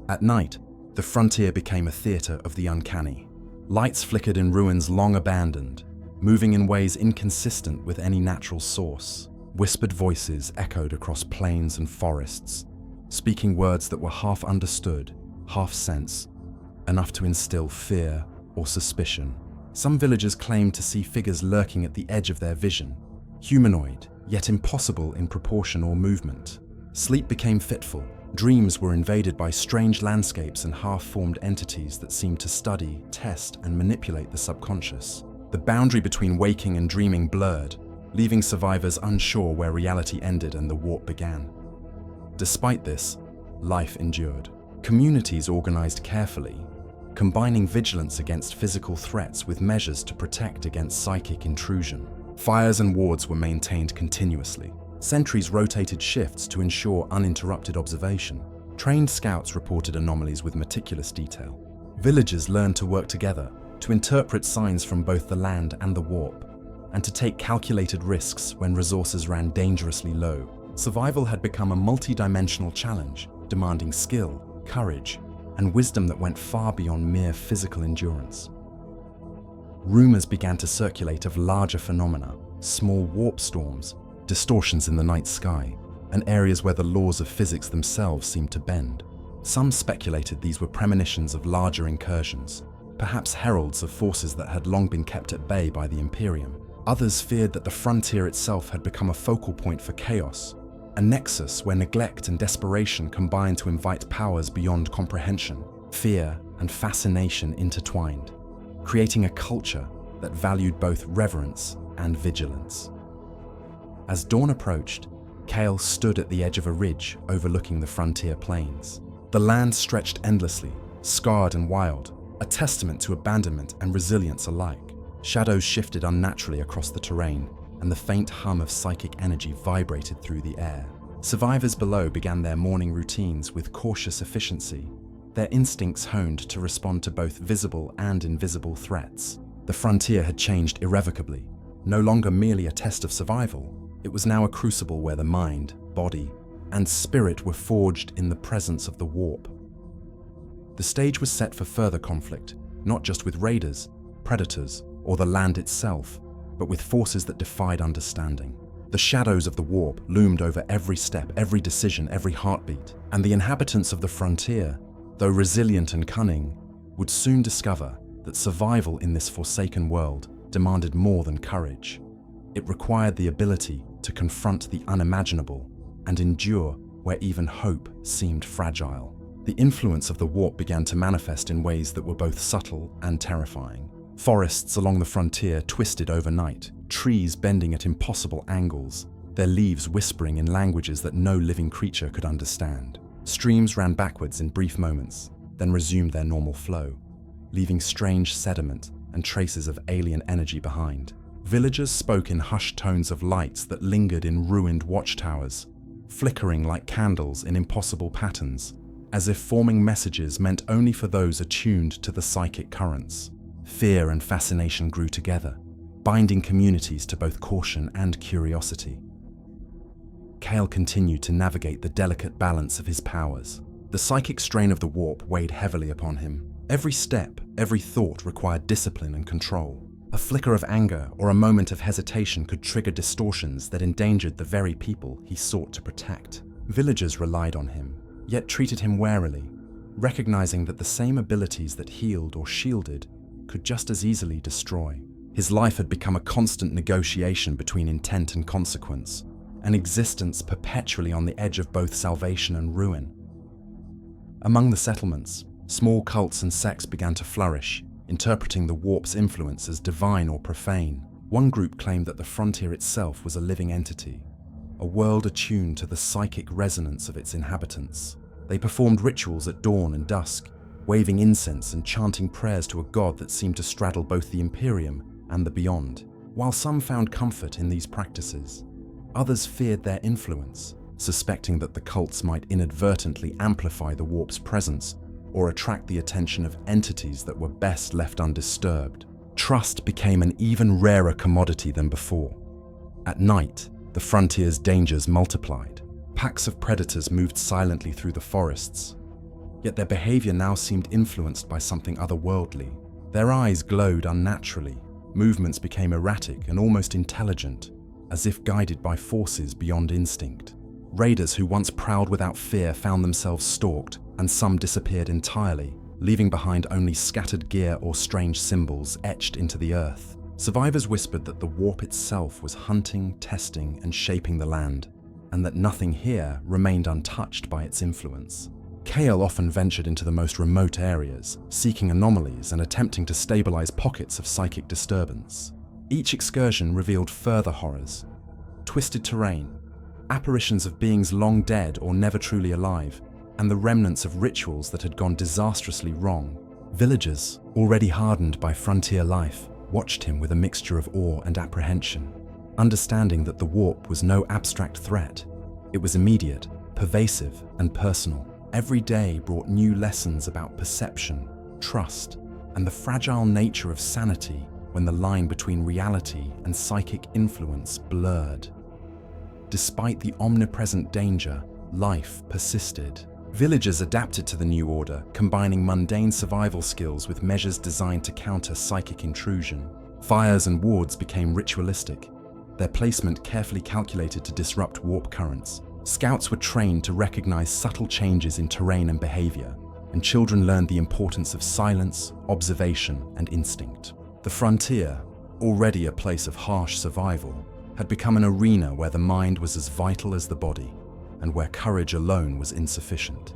At night, the frontier became a theater of the uncanny. Lights flickered in ruins long abandoned, moving in ways inconsistent with any natural source. Whispered voices echoed across plains and forests, speaking words that were half understood, half sensed, enough to instill fear or suspicion. Some villagers claimed to see figures lurking at the edge of their vision, humanoid, yet impossible in proportion or movement. Sleep became fitful. Dreams were invaded by strange landscapes and half-formed entities that seemed to study, test, and manipulate the subconscious. The boundary between waking and dreaming blurred, leaving survivors unsure where reality ended and the warp began. Despite this, life endured. Communities organized carefully, combining vigilance against physical threats with measures to protect against psychic intrusion. Fires and wards were maintained continuously, Sentries rotated shifts to ensure uninterrupted observation. Trained scouts reported anomalies with meticulous detail. Villagers learned to work together, to interpret signs from both the land and the warp, and to take calculated risks when resources ran dangerously low. Survival had become a multi-dimensional challenge, demanding skill, courage, and wisdom that went far beyond mere physical endurance. Rumors began to circulate of larger phenomena, small warp storms, distortions in the night sky, and areas where the laws of physics themselves seemed to bend. Some speculated these were premonitions of larger incursions, perhaps heralds of forces that had long been kept at bay by the Imperium. Others feared that the frontier itself had become a focal point for chaos, a nexus where neglect and desperation combined to invite powers beyond comprehension. Fear and fascination intertwined, creating a culture that valued both reverence and vigilance. As dawn approached, Kale stood at the edge of a ridge overlooking the frontier plains. The land stretched endlessly, scarred and wild, a testament to abandonment and resilience alike. Shadows shifted unnaturally across the terrain, and the faint hum of psychic energy vibrated through the air. Survivors below began their morning routines with cautious efficiency, their instincts honed to respond to both visible and invisible threats. The frontier had changed irrevocably. No longer merely a test of survival, it was now a crucible where the mind, body, and spirit were forged in the presence of the warp. The stage was set for further conflict, not just with raiders, predators, or the land itself, but with forces that defied understanding. The shadows of the warp loomed over every step, every decision, every heartbeat, and the inhabitants of the frontier, though resilient and cunning, would soon discover that survival in this forsaken world demanded more than courage. It required the ability to confront the unimaginable and endure where even hope seemed fragile. The influence of the warp began to manifest in ways that were both subtle and terrifying. Forests along the frontier twisted overnight, trees bending at impossible angles, their leaves whispering in languages that no living creature could understand. Streams ran backwards in brief moments, then resumed their normal flow, leaving strange sediment and traces of alien energy behind. Villagers spoke in hushed tones of lights that lingered in ruined watchtowers, flickering like candles in impossible patterns, as if forming messages meant only for those attuned to the psychic currents. Fear and fascination grew together, binding communities to both caution and curiosity. Kale continued to navigate the delicate balance of his powers. The psychic strain of the warp weighed heavily upon him. Every step, every thought required discipline and control. A flicker of anger or a moment of hesitation could trigger distortions that endangered the very people he sought to protect. Villagers relied on him, yet treated him warily, recognizing that the same abilities that healed or shielded could just as easily destroy. His life had become a constant negotiation between intent and consequence, an existence perpetually on the edge of both salvation and ruin. Among the settlements, small cults and sects began to flourish, interpreting the warp's influence as divine or profane. One group claimed that the frontier itself was a living entity, a world attuned to the psychic resonance of its inhabitants. They performed rituals at dawn and dusk, waving incense and chanting prayers to a god that seemed to straddle both the Imperium and the beyond. While some found comfort in these practices, others feared their influence, suspecting that the cults might inadvertently amplify the warp's presence or attract the attention of entities that were best left undisturbed. Trust became an even rarer commodity than before. At night, the frontier's dangers multiplied. Packs of predators moved silently through the forests, yet their behavior now seemed influenced by something otherworldly. Their eyes glowed unnaturally, movements became erratic and almost intelligent, as if guided by forces beyond instinct. Raiders who once prowled without fear found themselves stalked, and some disappeared entirely, leaving behind only scattered gear or strange symbols etched into the earth. Survivors whispered that the warp itself was hunting, testing, and shaping the land, and that nothing here remained untouched by its influence. Kale often ventured into the most remote areas, seeking anomalies and attempting to stabilize pockets of psychic disturbance. Each excursion revealed further horrors: twisted terrain, apparitions of beings long dead or never truly alive, and the remnants of rituals that had gone disastrously wrong. Villagers, already hardened by frontier life, watched him with a mixture of awe and apprehension. understanding that the warp was no abstract threat. It was immediate, pervasive, and personal. Every day brought new lessons about perception, trust, and the fragile nature of sanity when the line between reality and psychic influence blurred. Despite the omnipresent danger, life persisted. Villagers adapted to the new order, combining mundane survival skills with measures designed to counter psychic intrusion. Fires and wards became ritualistic, their placement carefully calculated to disrupt warp currents. Scouts were trained to recognize subtle changes in terrain and behavior, and children learned the importance of silence, observation, and instinct. The frontier, already a place of harsh survival, had become an arena where the mind was as vital as the body, and where courage alone was insufficient.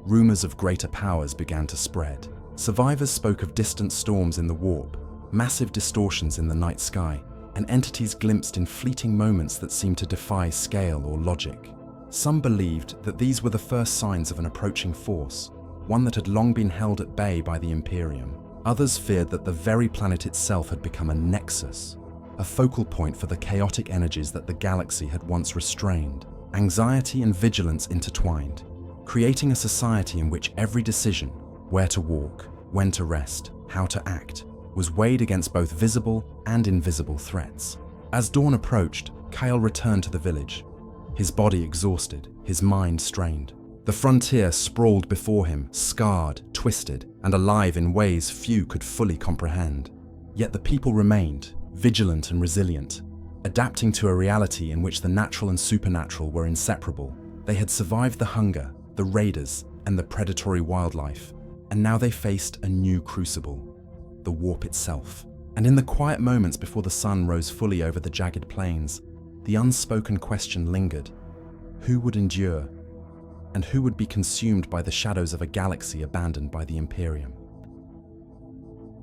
Rumors of greater powers began to spread. Survivors spoke of distant storms in the warp, massive distortions in the night sky, and entities glimpsed in fleeting moments that seemed to defy scale or logic. Some believed that these were the first signs of an approaching force, one that had long been held at bay by the Imperium. Others feared that the very planet itself had become a nexus, a focal point for the chaotic energies that the galaxy had once restrained. Anxiety and vigilance intertwined, creating a society in which every decision, where to walk, when to rest, how to act, was weighed against both visible and invisible threats. As dawn approached, Kyle returned to the village, his body exhausted, his mind strained. The frontier sprawled before him, scarred, twisted, and alive in ways few could fully comprehend. Yet the people remained, vigilant and resilient, adapting to a reality in which the natural and supernatural were inseparable. They had survived the hunger, the raiders, and the predatory wildlife, and now they faced a new crucible, the warp itself. And in the quiet moments before the sun rose fully over the jagged plains, the unspoken question lingered: who would endure, and who would be consumed by the shadows of a galaxy abandoned by the Imperium?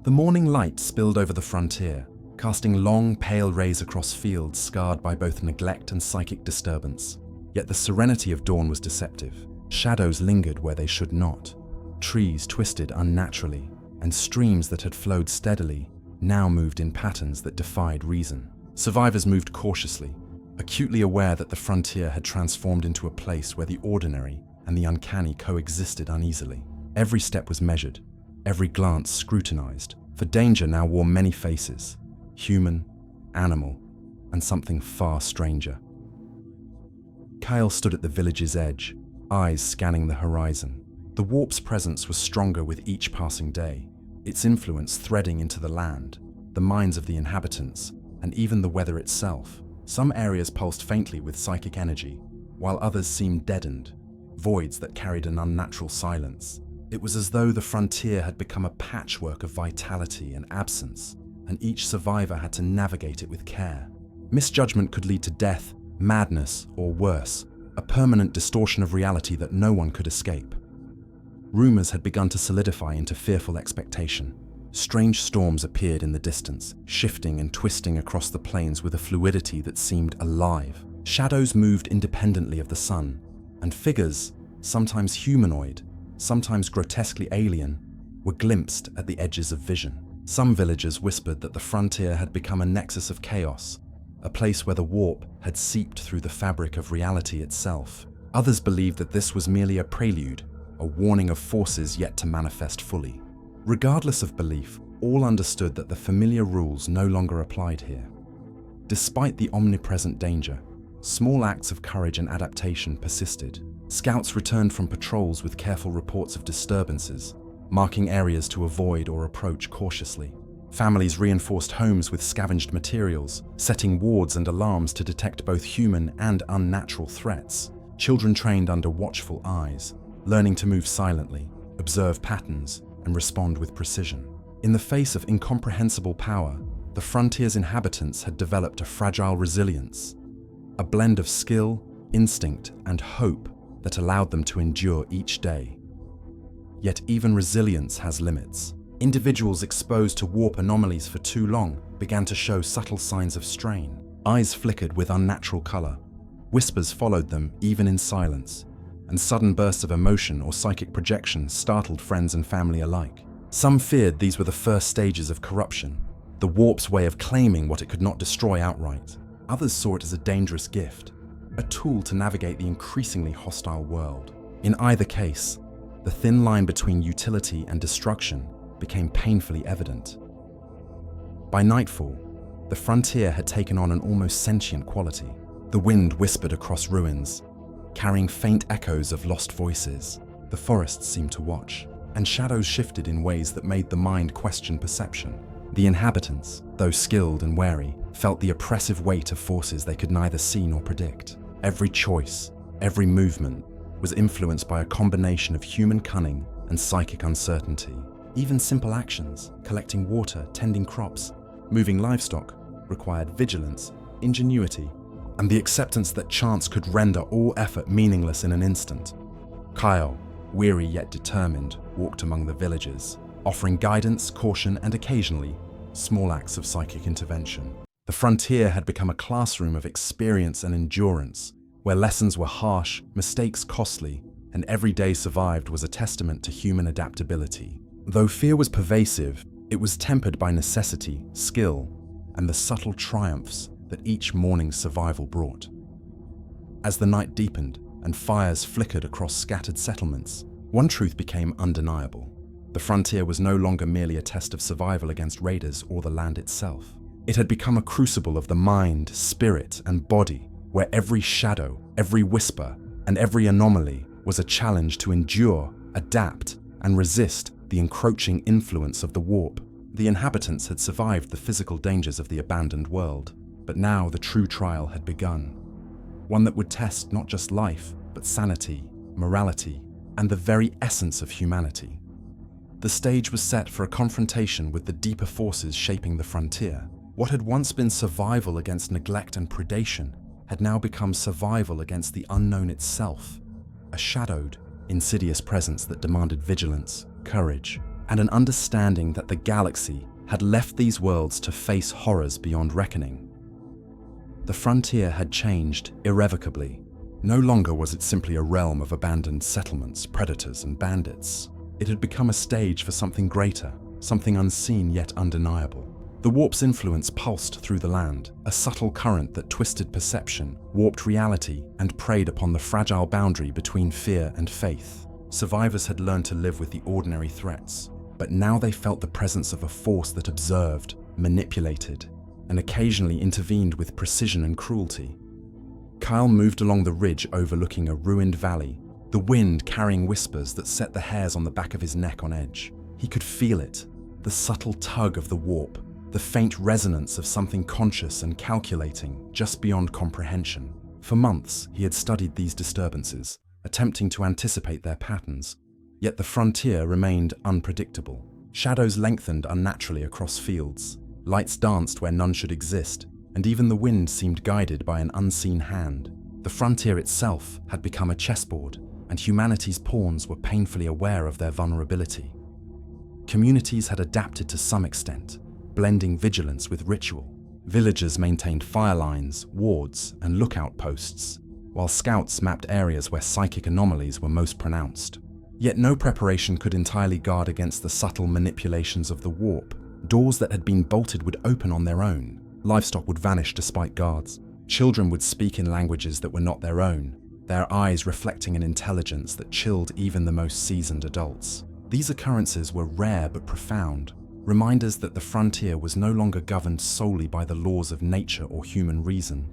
The morning light spilled over the frontier, casting long, pale rays across fields scarred by both neglect and psychic disturbance. Yet the serenity of dawn was deceptive. Shadows lingered where they should not. Trees twisted unnaturally, and streams that had flowed steadily now moved in patterns that defied reason. Survivors moved cautiously, acutely aware that the frontier had transformed into a place where the ordinary and the uncanny coexisted uneasily. Every step was measured, every glance scrutinized, for danger now wore many faces: human, animal, and something far stranger. Kyle stood at the village's edge, eyes scanning the horizon. The warp's presence was stronger with each passing day, its influence threading into the land, the minds of the inhabitants, and even the weather itself. Some areas pulsed faintly with psychic energy, while others seemed deadened, voids that carried an unnatural silence. It was as though the frontier had become a patchwork of vitality and absence, and each survivor had to navigate it with care. Misjudgment could lead to death, madness, or worse, a permanent distortion of reality that no one could escape. Rumors had begun to solidify into fearful expectation. Strange storms appeared in the distance, shifting and twisting across the plains with a fluidity that seemed alive. Shadows moved independently of the sun, and figures, sometimes humanoid, sometimes grotesquely alien, were glimpsed at the edges of vision. Some villagers whispered that the frontier had become a nexus of chaos, a place where the warp had seeped through the fabric of reality itself. Others believed that this was merely a prelude, a warning of forces yet to manifest fully. Regardless of belief, all understood that the familiar rules no longer applied here. Despite the omnipresent danger, small acts of courage and adaptation persisted. Scouts returned from patrols with careful reports of disturbances, marking areas to avoid or approach cautiously. Families reinforced homes with scavenged materials, setting wards and alarms to detect both human and unnatural threats. Children trained under watchful eyes, learning to move silently, observe patterns, and respond with precision. In the face of incomprehensible power, the frontier's inhabitants had developed a fragile resilience, a blend of skill, instinct, and hope that allowed them to endure each day. Yet even resilience has limits. Individuals exposed to warp anomalies for too long began to show subtle signs of strain. Eyes flickered with unnatural color. Whispers followed them even in silence, and sudden bursts of emotion or psychic projection startled friends and family alike. Some feared these were the first stages of corruption, the warp's way of claiming what it could not destroy outright. Others saw it as a dangerous gift, a tool to navigate the increasingly hostile world. In either case, the thin line between utility and destruction became painfully evident. By nightfall, the frontier had taken on an almost sentient quality. The wind whispered across ruins, carrying faint echoes of lost voices. The forests seemed to watch, and shadows shifted in ways that made the mind question perception. The inhabitants, though skilled and wary, felt the oppressive weight of forces they could neither see nor predict. Every choice, every movement, was influenced by a combination of human cunning and psychic uncertainty. Even simple actions, collecting water, tending crops, moving livestock, required vigilance, ingenuity, and the acceptance that chance could render all effort meaningless in an instant. Kyle, weary yet determined, walked among the villagers, offering guidance, caution, and occasionally, small acts of psychic intervention. The frontier had become a classroom of experience and endurance, where lessons were harsh, mistakes costly, and every day survived was a testament to human adaptability. Though fear was pervasive, it was tempered by necessity, skill, and the subtle triumphs that each morning's survival brought. As the night deepened and fires flickered across scattered settlements, one truth became undeniable. The frontier was no longer merely a test of survival against raiders or the land itself. It had become a crucible of the mind, spirit, and body, where every shadow, every whisper, and every anomaly was a challenge to endure, adapt, and resist the encroaching influence of the warp. The inhabitants had survived the physical dangers of the abandoned world, but now the true trial had begun. One that would test not just life, but sanity, morality, and the very essence of humanity. The stage was set for a confrontation with the deeper forces shaping the frontier. What had once been survival against neglect and predation had now become survival against the unknown itself, a shadowed, insidious presence that demanded vigilance, courage, and an understanding that the galaxy had left these worlds to face horrors beyond reckoning. The frontier had changed irrevocably. No longer was it simply a realm of abandoned settlements, predators, and bandits. It had become a stage for something greater, something unseen yet undeniable. The warp's influence pulsed through the land, a subtle current that twisted perception, warped reality, and preyed upon the fragile boundary between fear and faith. Survivors had learned to live with the ordinary threats, but now they felt the presence of a force that observed, manipulated, and occasionally intervened with precision and cruelty. Kyle moved along the ridge overlooking a ruined valley, the wind carrying whispers that set the hairs on the back of his neck on edge. He could feel it, the subtle tug of the warp, the faint resonance of something conscious and calculating just beyond comprehension. For months, he had studied these disturbances, attempting to anticipate their patterns, yet the frontier remained unpredictable. Shadows lengthened unnaturally across fields, lights danced where none should exist, and even the wind seemed guided by an unseen hand. The frontier itself had become a chessboard, and humanity's pawns were painfully aware of their vulnerability. Communities had adapted to some extent, blending vigilance with ritual. Villagers maintained fire lines, wards, and lookout posts, while scouts mapped areas where psychic anomalies were most pronounced. Yet no preparation could entirely guard against the subtle manipulations of the warp. Doors that had been bolted would open on their own. Livestock would vanish despite guards. Children would speak in languages that were not their own, their eyes reflecting an intelligence that chilled even the most seasoned adults. These occurrences were rare but profound, reminders that the frontier was no longer governed solely by the laws of nature or human reason.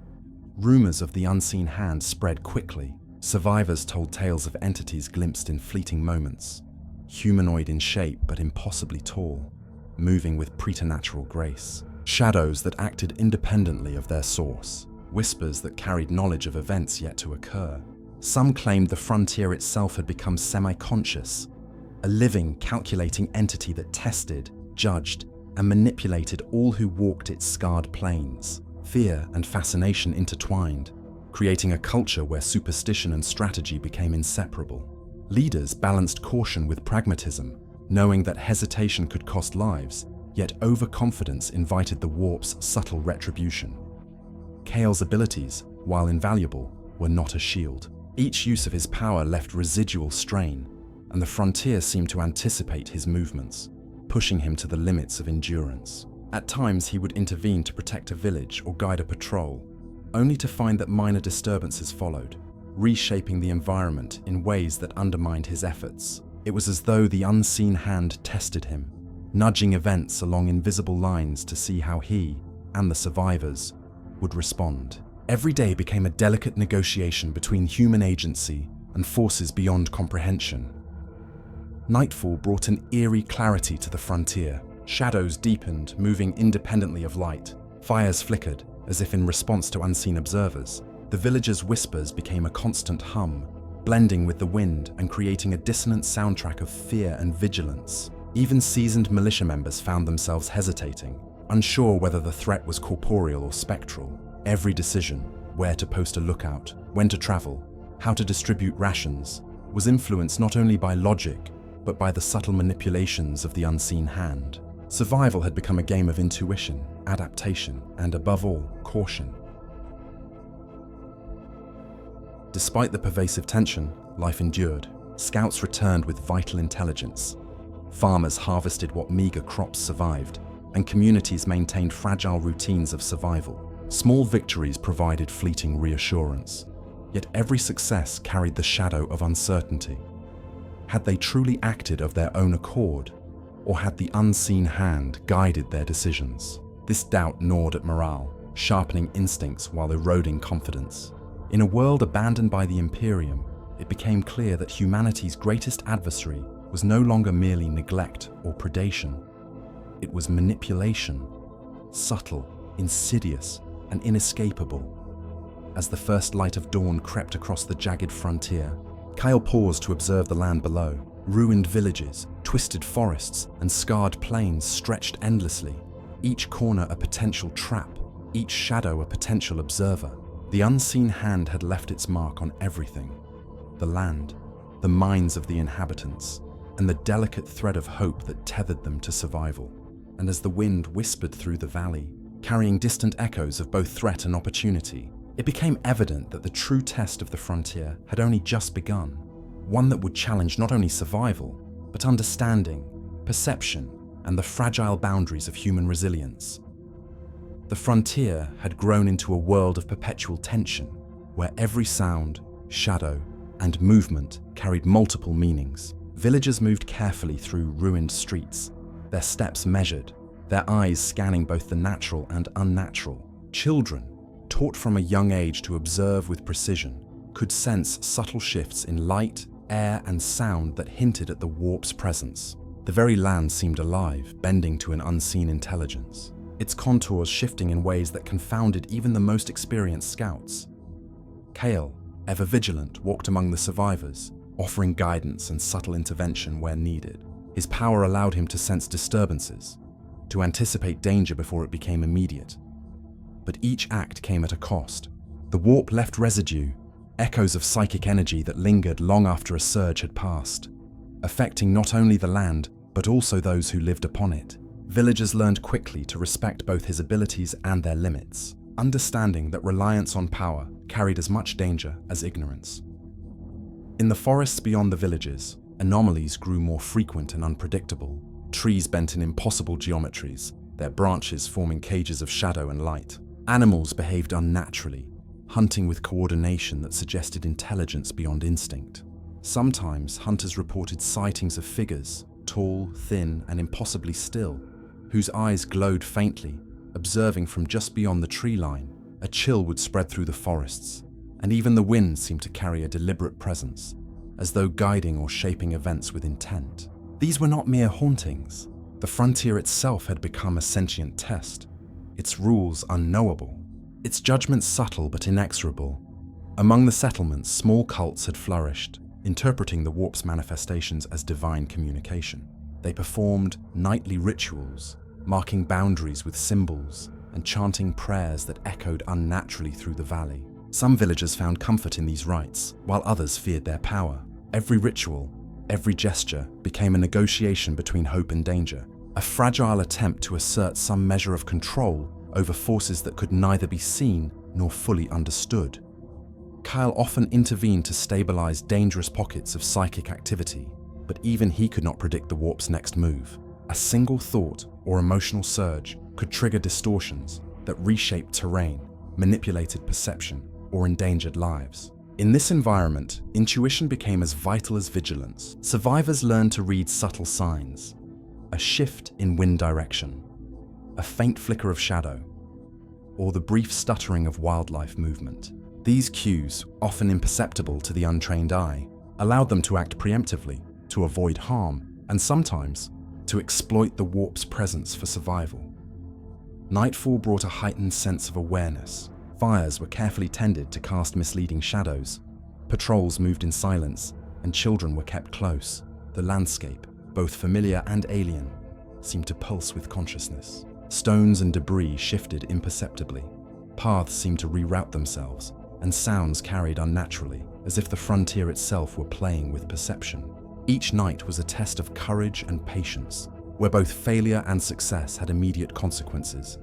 Rumors of the unseen hand spread quickly. Survivors told tales of entities glimpsed in fleeting moments, humanoid in shape but impossibly tall, moving with preternatural grace. Shadows that acted independently of their source, whispers that carried knowledge of events yet to occur. Some claimed the frontier itself had become semi-conscious, a living, calculating entity that tested, judged, and manipulated all who walked its scarred plains. Fear and fascination intertwined, creating a culture where superstition and strategy became inseparable. Leaders balanced caution with pragmatism, knowing that hesitation could cost lives, yet overconfidence invited the warp's subtle retribution. Kale's abilities, while invaluable, were not a shield. Each use of his power left residual strain, and the frontier seemed to anticipate his movements, pushing him to the limits of endurance. At times, he would intervene to protect a village or guide a patrol, only to find that minor disturbances followed, reshaping the environment in ways that undermined his efforts. It was as though the unseen hand tested him, nudging events along invisible lines to see how he, and the survivors, would respond. Every day became a delicate negotiation between human agency and forces beyond comprehension. Nightfall brought an eerie clarity to the frontier. Shadows deepened, moving independently of light. Fires flickered, as if in response to unseen observers. The villagers' whispers became a constant hum, blending with the wind and creating a dissonant soundtrack of fear and vigilance. Even seasoned militia members found themselves hesitating, unsure whether the threat was corporeal or spectral. Every decision, where to post a lookout, when to travel, how to distribute rations, was influenced not only by logic, but by the subtle manipulations of the unseen hand. Survival had become a game of intuition, adaptation, and above all, caution. Despite the pervasive tension, life endured. Scouts returned with vital intelligence. Farmers harvested what meager crops survived, and communities maintained fragile routines of survival. Small victories provided fleeting reassurance, yet every success carried the shadow of uncertainty. Had they truly acted of their own accord, or had the unseen hand guided their decisions? This doubt gnawed at morale, sharpening instincts while eroding confidence. In a world abandoned by the Imperium, it became clear that humanity's greatest adversary was no longer merely neglect or predation. It was manipulation, subtle, insidious, and inescapable. As the first light of dawn crept across the jagged frontier, Kyle paused to observe the land below. Ruined villages, twisted forests, and scarred plains stretched endlessly, each corner a potential trap, each shadow a potential observer. The unseen hand had left its mark on everything: the land, the minds of the inhabitants, and the delicate thread of hope that tethered them to survival. And as the wind whispered through the valley, carrying distant echoes of both threat and opportunity, it became evident that the true test of the frontier had only just begun, one that would challenge not only survival, but understanding, perception, and the fragile boundaries of human resilience. The frontier had grown into a world of perpetual tension, where every sound, shadow, and movement carried multiple meanings. Villagers moved carefully through ruined streets, their steps measured, their eyes scanning both the natural and unnatural. Children, taught from a young age to observe with precision, could sense subtle shifts in light, air, and sound that hinted at the warp's presence. The very land seemed alive, bending to an unseen intelligence, its contours shifting in ways that confounded even the most experienced scouts. Kale, ever vigilant, walked among the survivors, offering guidance and subtle intervention where needed. His power allowed him to sense disturbances, to anticipate danger before it became immediate. But each act came at a cost. The warp left residue, echoes of psychic energy that lingered long after a surge had passed, affecting not only the land, but also those who lived upon it. Villagers learned quickly to respect both his abilities and their limits, understanding that reliance on power carried as much danger as ignorance. In the forests beyond the villages, anomalies grew more frequent and unpredictable. Trees bent in impossible geometries, their branches forming cages of shadow and light. Animals behaved unnaturally, hunting with coordination that suggested intelligence beyond instinct. Sometimes hunters reported sightings of figures, tall, thin, and impossibly still, whose eyes glowed faintly, observing from just beyond the tree line. A chill would spread through the forests, and even the wind seemed to carry a deliberate presence, as though guiding or shaping events with intent. These were not mere hauntings. The frontier itself had become a sentient test, its rules unknowable, its judgments subtle but inexorable. Among the settlements, small cults had flourished, interpreting the warp's manifestations as divine communication. They performed nightly rituals, marking boundaries with symbols and chanting prayers that echoed unnaturally through the valley. Some villagers found comfort in these rites, while others feared their power. Every ritual, every gesture became a negotiation between hope and danger, a fragile attempt to assert some measure of control over forces that could neither be seen nor fully understood. Kyle often intervened to stabilize dangerous pockets of psychic activity, but even he could not predict the warp's next move. A single thought or emotional surge could trigger distortions that reshaped terrain, manipulated perception, or endangered lives. In this environment, intuition became as vital as vigilance. Survivors learned to read subtle signs: a shift in wind direction, a faint flicker of shadow, or the brief stuttering of wildlife movement. These cues, often imperceptible to the untrained eye, allowed them to act preemptively, to avoid harm, and sometimes to exploit the warp's presence for survival. Nightfall brought a heightened sense of awareness. Fires were carefully tended to cast misleading shadows. Patrols moved in silence, and children were kept close. The landscape, both familiar and alien, seemed to pulse with consciousness. Stones and debris shifted imperceptibly. Paths seemed to reroute themselves, and sounds carried unnaturally, as if the frontier itself were playing with perception. Each night was a test of courage and patience, where both failure and success had immediate consequences.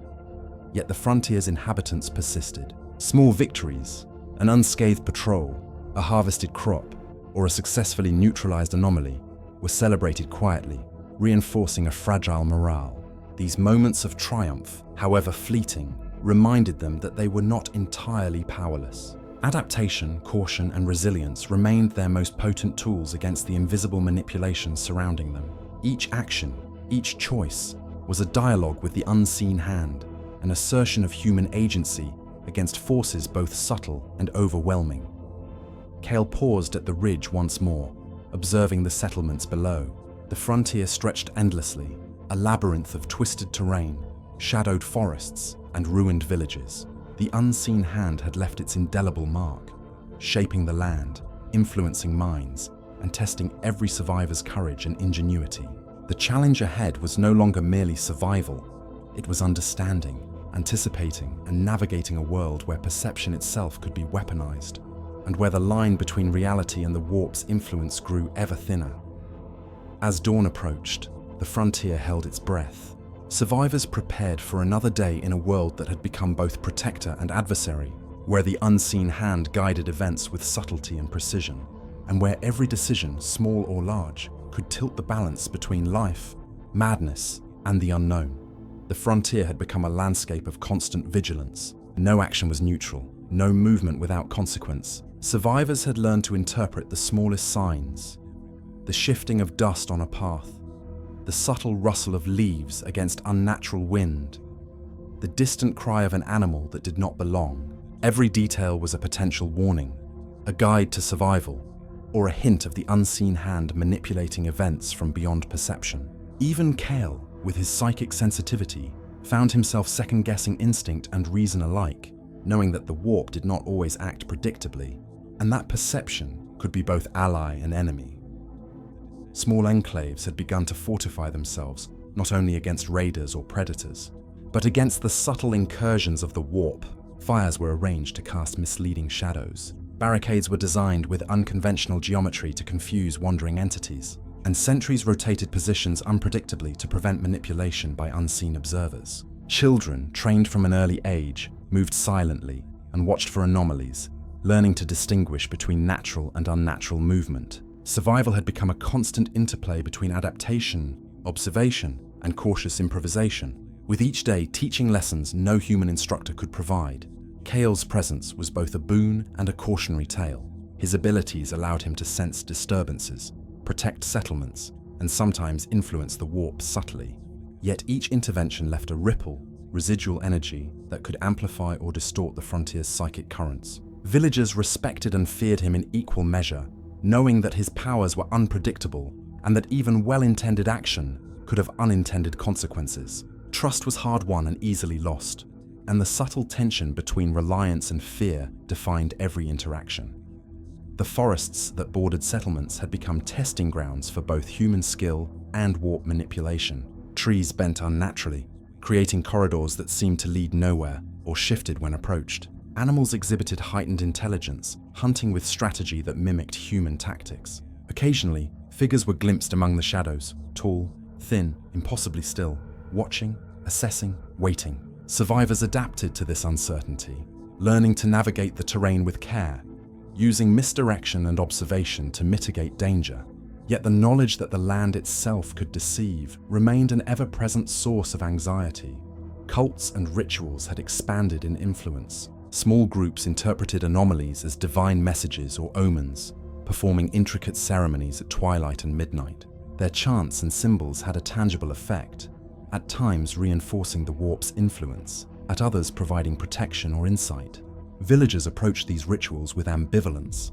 Yet the frontier's inhabitants persisted. Small victories, an unscathed patrol, a harvested crop, or a successfully neutralized anomaly were celebrated quietly, reinforcing a fragile morale. These moments of triumph, however fleeting, reminded them that they were not entirely powerless. Adaptation, caution, and resilience remained their most potent tools against the invisible manipulations surrounding them. Each action, each choice, was a dialogue with the unseen hand, an assertion of human agency against forces both subtle and overwhelming. Kale paused at the ridge once more, observing the settlements below. The frontier stretched endlessly, a labyrinth of twisted terrain, shadowed forests, and ruined villages. The unseen hand had left its indelible mark, shaping the land, influencing minds, and testing every survivor's courage and ingenuity. The challenge ahead was no longer merely survival. It was understanding, anticipating, and navigating a world where perception itself could be weaponized, and where the line between reality and the warp's influence grew ever thinner. As dawn approached, the frontier held its breath. Survivors prepared for another day in a world that had become both protector and adversary, where the unseen hand guided events with subtlety and precision, and where every decision, small or large, could tilt the balance between life, madness, and the unknown. The frontier had become a landscape of constant vigilance. No action was neutral, no movement without consequence. Survivors had learned to interpret the smallest signs: the shifting of dust on a path, the subtle rustle of leaves against unnatural wind, the distant cry of an animal that did not belong. Every detail was a potential warning, a guide to survival, or a hint of the unseen hand manipulating events from beyond perception. Even Kale, with his psychic sensitivity, found himself second-guessing instinct and reason alike, knowing that the warp did not always act predictably, and that perception could be both ally and enemy. Small enclaves had begun to fortify themselves not only against raiders or predators, but against the subtle incursions of the warp. Fires were arranged to cast misleading shadows. Barricades were designed with unconventional geometry to confuse wandering entities, and sentries rotated positions unpredictably to prevent manipulation by unseen observers. Children, trained from an early age, moved silently and watched for anomalies, learning to distinguish between natural and unnatural movement. Survival had become a constant interplay between adaptation, observation, and cautious improvisation, with each day teaching lessons no human instructor could provide. Kale's presence was both a boon and a cautionary tale. His abilities allowed him to sense disturbances, protect settlements, and sometimes influence the warp subtly. Yet each intervention left a ripple, residual energy that could amplify or distort the frontier's psychic currents. Villagers respected and feared him in equal measure, knowing that his powers were unpredictable and that even well-intended action could have unintended consequences. Trust was hard-won and easily lost, and the subtle tension between reliance and fear defined every interaction. The forests that bordered settlements had become testing grounds for both human skill and warp manipulation. Trees bent unnaturally, creating corridors that seemed to lead nowhere or shifted when approached. Animals exhibited heightened intelligence, hunting with strategy that mimicked human tactics. Occasionally, figures were glimpsed among the shadows, tall, thin, impossibly still, watching, assessing, waiting. Survivors adapted to this uncertainty, learning to navigate the terrain with care, using misdirection and observation to mitigate danger. Yet the knowledge that the land itself could deceive remained an ever-present source of anxiety. Cults and rituals had expanded in influence. Small groups interpreted anomalies as divine messages or omens, performing intricate ceremonies at twilight and midnight. Their chants and symbols had a tangible effect, at times reinforcing the warp's influence, at others providing protection or insight. Villagers approached these rituals with ambivalence.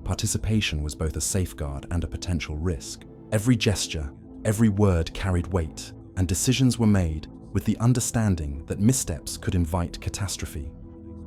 Participation was both a safeguard and a potential risk. Every gesture, every word carried weight, and decisions were made with the understanding that missteps could invite catastrophe.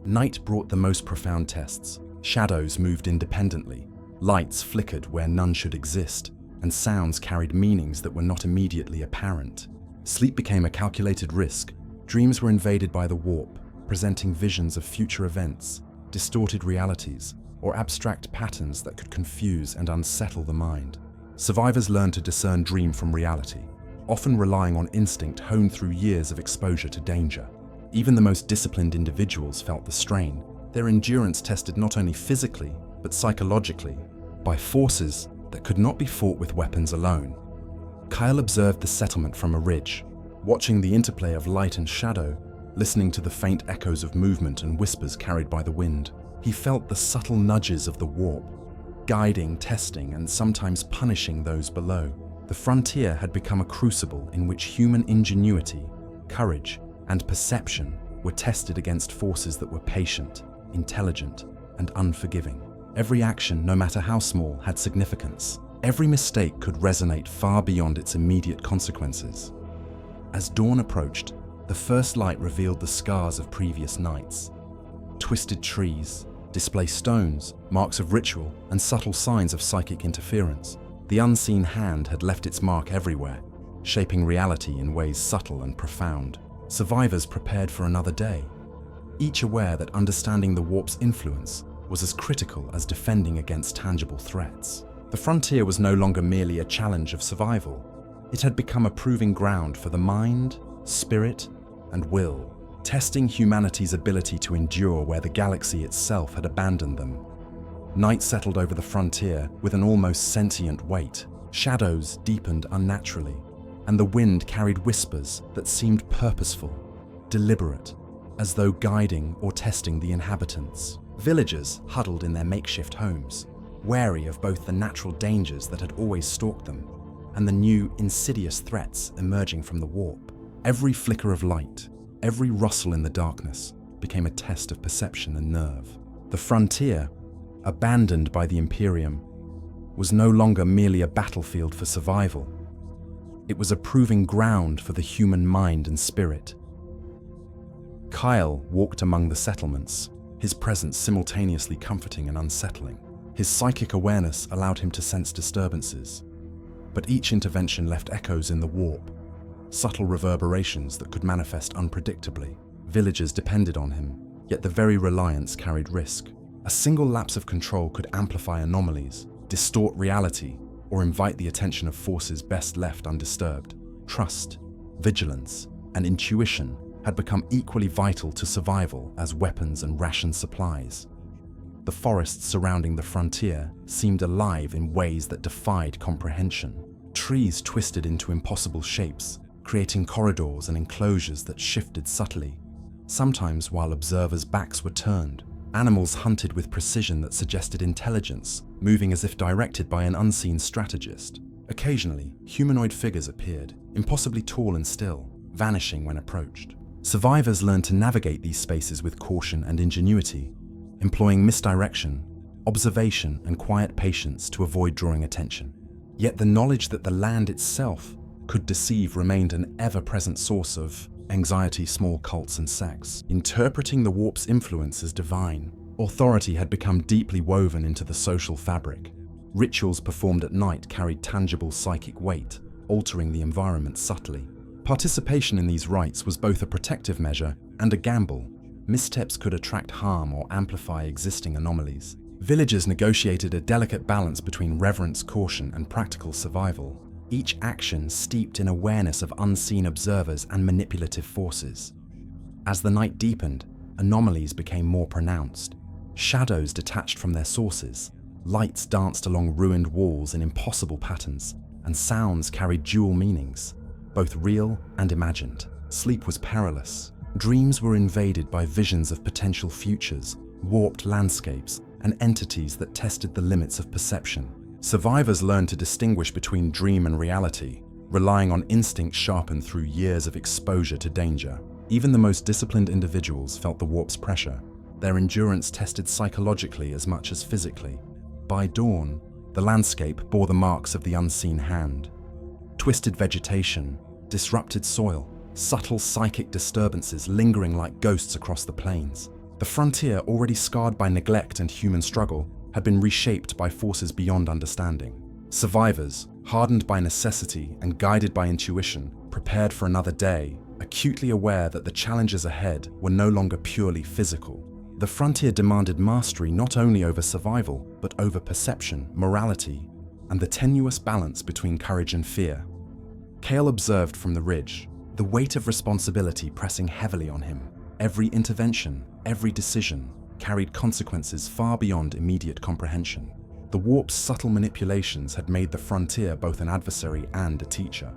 Night brought the most profound tests. Shadows moved independently, lights flickered where none should exist, and sounds carried meanings that were not immediately apparent. Sleep became a calculated risk. Dreams were invaded by the warp, presenting visions of future events, distorted realities, or abstract patterns that could confuse and unsettle the mind. Survivors learned to discern dream from reality, often relying on instinct honed through years of exposure to danger. Even the most disciplined individuals felt the strain. Their endurance tested not only physically, but psychologically, by forces that could not be fought with weapons alone. Kyle observed the settlement from a ridge, watching the interplay of light and shadow, listening to the faint echoes of movement and whispers carried by the wind. He felt the subtle nudges of the warp, guiding, testing, and sometimes punishing those below. The frontier had become a crucible in which human ingenuity, courage, and perception were tested against forces that were patient, intelligent, and unforgiving. Every action, no matter how small, had significance. Every mistake could resonate far beyond its immediate consequences. As dawn approached, the first light revealed the scars of previous nights. Twisted trees, displaced stones, marks of ritual, and subtle signs of psychic interference. The unseen hand had left its mark everywhere, shaping reality in ways subtle and profound. Survivors prepared for another day, each aware that understanding the warp's influence was as critical as defending against tangible threats. The frontier was no longer merely a challenge of survival. It had become a proving ground for the mind, spirit, and will, testing humanity's ability to endure where the galaxy itself had abandoned them. Night settled over the frontier with an almost sentient weight. Shadows deepened unnaturally, and the wind carried whispers that seemed purposeful, deliberate, as though guiding or testing the inhabitants. Villagers huddled in their makeshift homes, wary of both the natural dangers that had always stalked them and the new, insidious threats emerging from the warp. Every flicker of light, every rustle in the darkness became a test of perception and nerve. The frontier, abandoned by the Imperium, was no longer merely a battlefield for survival. It was a proving ground for the human mind and spirit. Kyle walked among the settlements, his presence simultaneously comforting and unsettling. His psychic awareness allowed him to sense disturbances, but each intervention left echoes in the warp, subtle reverberations that could manifest unpredictably. Villagers depended on him, yet the very reliance carried risk. A single lapse of control could amplify anomalies, distort reality, or invite the attention of forces best left undisturbed. Trust, vigilance, and intuition had become equally vital to survival as weapons and ration supplies. The forests surrounding the frontier seemed alive in ways that defied comprehension. Trees twisted into impossible shapes, creating corridors and enclosures that shifted subtly. Sometimes while observers' backs were turned, animals hunted with precision that suggested intelligence, moving as if directed by an unseen strategist. Occasionally, humanoid figures appeared, impossibly tall and still, vanishing when approached. Survivors learned to navigate these spaces with caution and ingenuity, employing misdirection, observation, and quiet patience to avoid drawing attention. Yet the knowledge that the land itself could deceive remained an ever-present source of anxiety. Small cults and sects, interpreting the warp's influence as divine, authority had become deeply woven into the social fabric. Rituals performed at night carried tangible psychic weight, altering the environment subtly. Participation in these rites was both a protective measure and a gamble. Missteps could attract harm or amplify existing anomalies. Villagers negotiated a delicate balance between reverence, caution, and practical survival, each action steeped in awareness of unseen observers and manipulative forces. As the night deepened, anomalies became more pronounced. Shadows detached from their sources, lights danced along ruined walls in impossible patterns, and sounds carried dual meanings, both real and imagined. sleep was perilous. Dreams were invaded by visions of potential futures, warped landscapes, and entities that tested the limits of perception. Survivors learned to distinguish between dream and reality, relying on instinct sharpened through years of exposure to danger. Even the most disciplined individuals felt the warp's pressure, their endurance tested psychologically as much as physically. By dawn, the landscape bore the marks of the unseen hand. Twisted vegetation, disrupted soil, subtle psychic disturbances lingering like ghosts across the plains. The frontier, already scarred by neglect and human struggle, had been reshaped by forces beyond understanding. Survivors, hardened by necessity and guided by intuition, prepared for another day, acutely aware that the challenges ahead were no longer purely physical. The frontier demanded mastery not only over survival, but over perception, morality, and the tenuous balance between courage and fear. Kale observed from the ridge, the weight of responsibility pressing heavily on him. Every intervention, every decision, carried consequences far beyond immediate comprehension. The warp's subtle manipulations had made the frontier both an adversary and a teacher,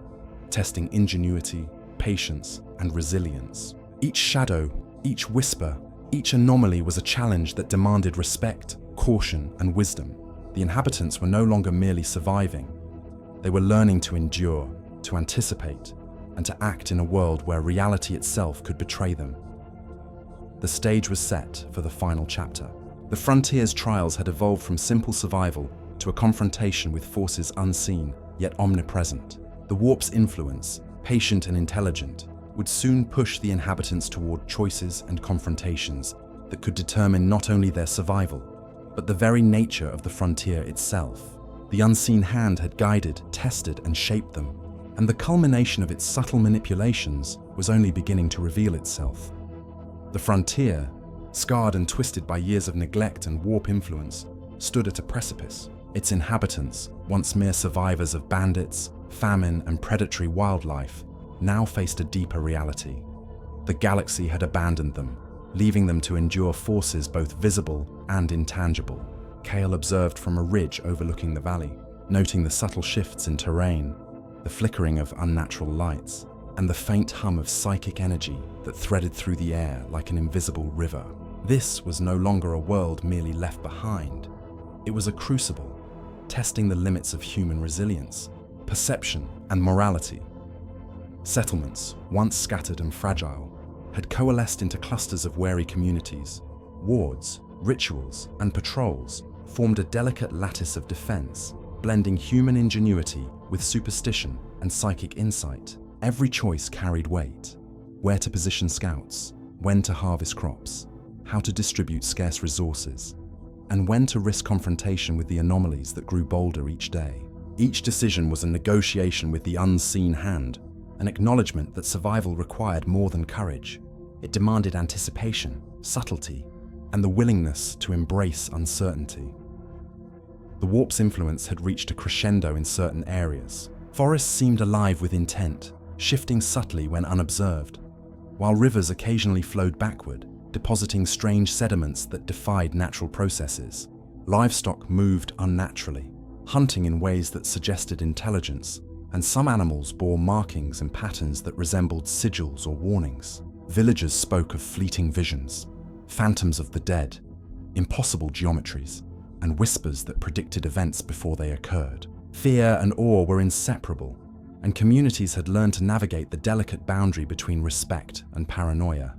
testing ingenuity, patience, and resilience. Each shadow, each whisper, each anomaly was a challenge that demanded respect, caution, and wisdom. The inhabitants were no longer merely surviving. They were learning to endure, to anticipate, and to act in a world where reality itself could betray them. The stage was set for the final chapter. The frontier's trials had evolved from simple survival to a confrontation with forces unseen, yet omnipresent. The warp's influence, patient and intelligent, would soon push the inhabitants toward choices and confrontations that could determine not only their survival, but the very nature of the frontier itself. The unseen hand had guided, tested, and shaped them, and the culmination of its subtle manipulations was only beginning to reveal itself. The frontier, scarred and twisted by years of neglect and warp influence, stood at a precipice. Its inhabitants, once mere survivors of bandits, famine, and predatory wildlife, now faced a deeper reality. The galaxy had abandoned them, leaving them to endure forces both visible and intangible. Kale observed from a ridge overlooking the valley, noting the subtle shifts in terrain, the flickering of unnatural lights, and the faint hum of psychic energy that threaded through the air like an invisible river. This was no longer a world merely left behind. It was a crucible, testing the limits of human resilience, perception, and morality. Settlements, once scattered and fragile, had coalesced into clusters of wary communities. Wards, rituals, and patrols formed a delicate lattice of defense, blending human ingenuity with superstition and psychic insight. Every choice carried weight: where to position scouts, when to harvest crops, how to distribute scarce resources, and when to risk confrontation with the anomalies that grew bolder each day. Each decision was a negotiation with the unseen hand, an acknowledgement that survival required more than courage. It demanded anticipation, subtlety, and the willingness to embrace uncertainty. The warp's influence had reached a crescendo in certain areas. Forests seemed alive with intent, shifting subtly when unobserved, while rivers occasionally flowed backward, depositing strange sediments that defied natural processes. Livestock moved unnaturally, hunting in ways that suggested intelligence, and some animals bore markings and patterns that resembled sigils or warnings. Villagers spoke of fleeting visions, phantoms of the dead, impossible geometries, and whispers that predicted events before they occurred. Fear and awe were inseparable, and communities had learned to navigate the delicate boundary between respect and paranoia.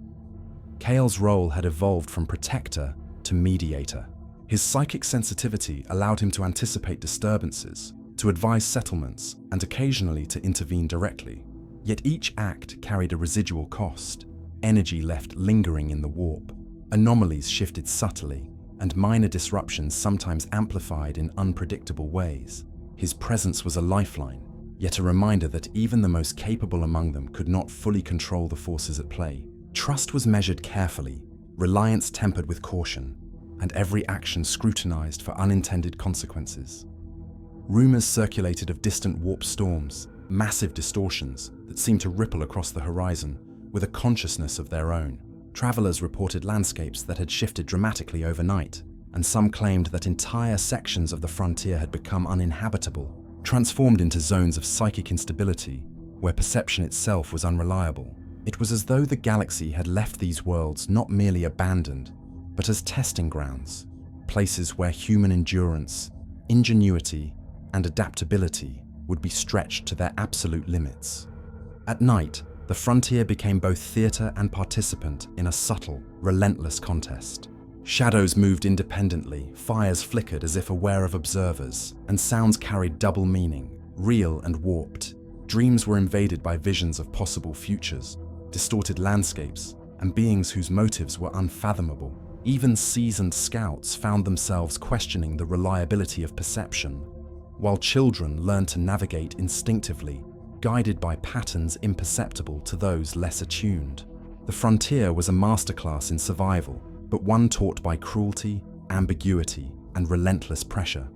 Kale's role had evolved from protector to mediator. His psychic sensitivity allowed him to anticipate disturbances, to advise settlements, and occasionally to intervene directly. Yet each act carried a residual cost, energy left lingering in the warp. Anomalies shifted subtly, and minor disruptions sometimes amplified in unpredictable ways. His presence was a lifeline, yet a reminder that even the most capable among them could not fully control the forces at play. Trust was measured carefully, reliance tempered with caution, and every action scrutinized for unintended consequences. Rumors circulated of distant warp storms, massive distortions that seemed to ripple across the horizon with a consciousness of their own. Travelers reported landscapes that had shifted dramatically overnight, and some claimed that entire sections of the frontier had become uninhabitable, transformed into zones of psychic instability where perception itself was unreliable. It was as though the galaxy had left these worlds not merely abandoned, but as testing grounds, places where human endurance, ingenuity, and adaptability would be stretched to their absolute limits. At night, the frontier became both theatre and participant in a subtle, relentless contest. Shadows moved independently, fires flickered as if aware of observers, and sounds carried double meaning, real and warped. Dreams were invaded by visions of possible futures, distorted landscapes, and beings whose motives were unfathomable. Even seasoned scouts found themselves questioning the reliability of perception, while children learned to navigate instinctively, guided by patterns imperceptible to those less attuned. The frontier was a masterclass in survival, but one taught by cruelty, ambiguity, and relentless pressure.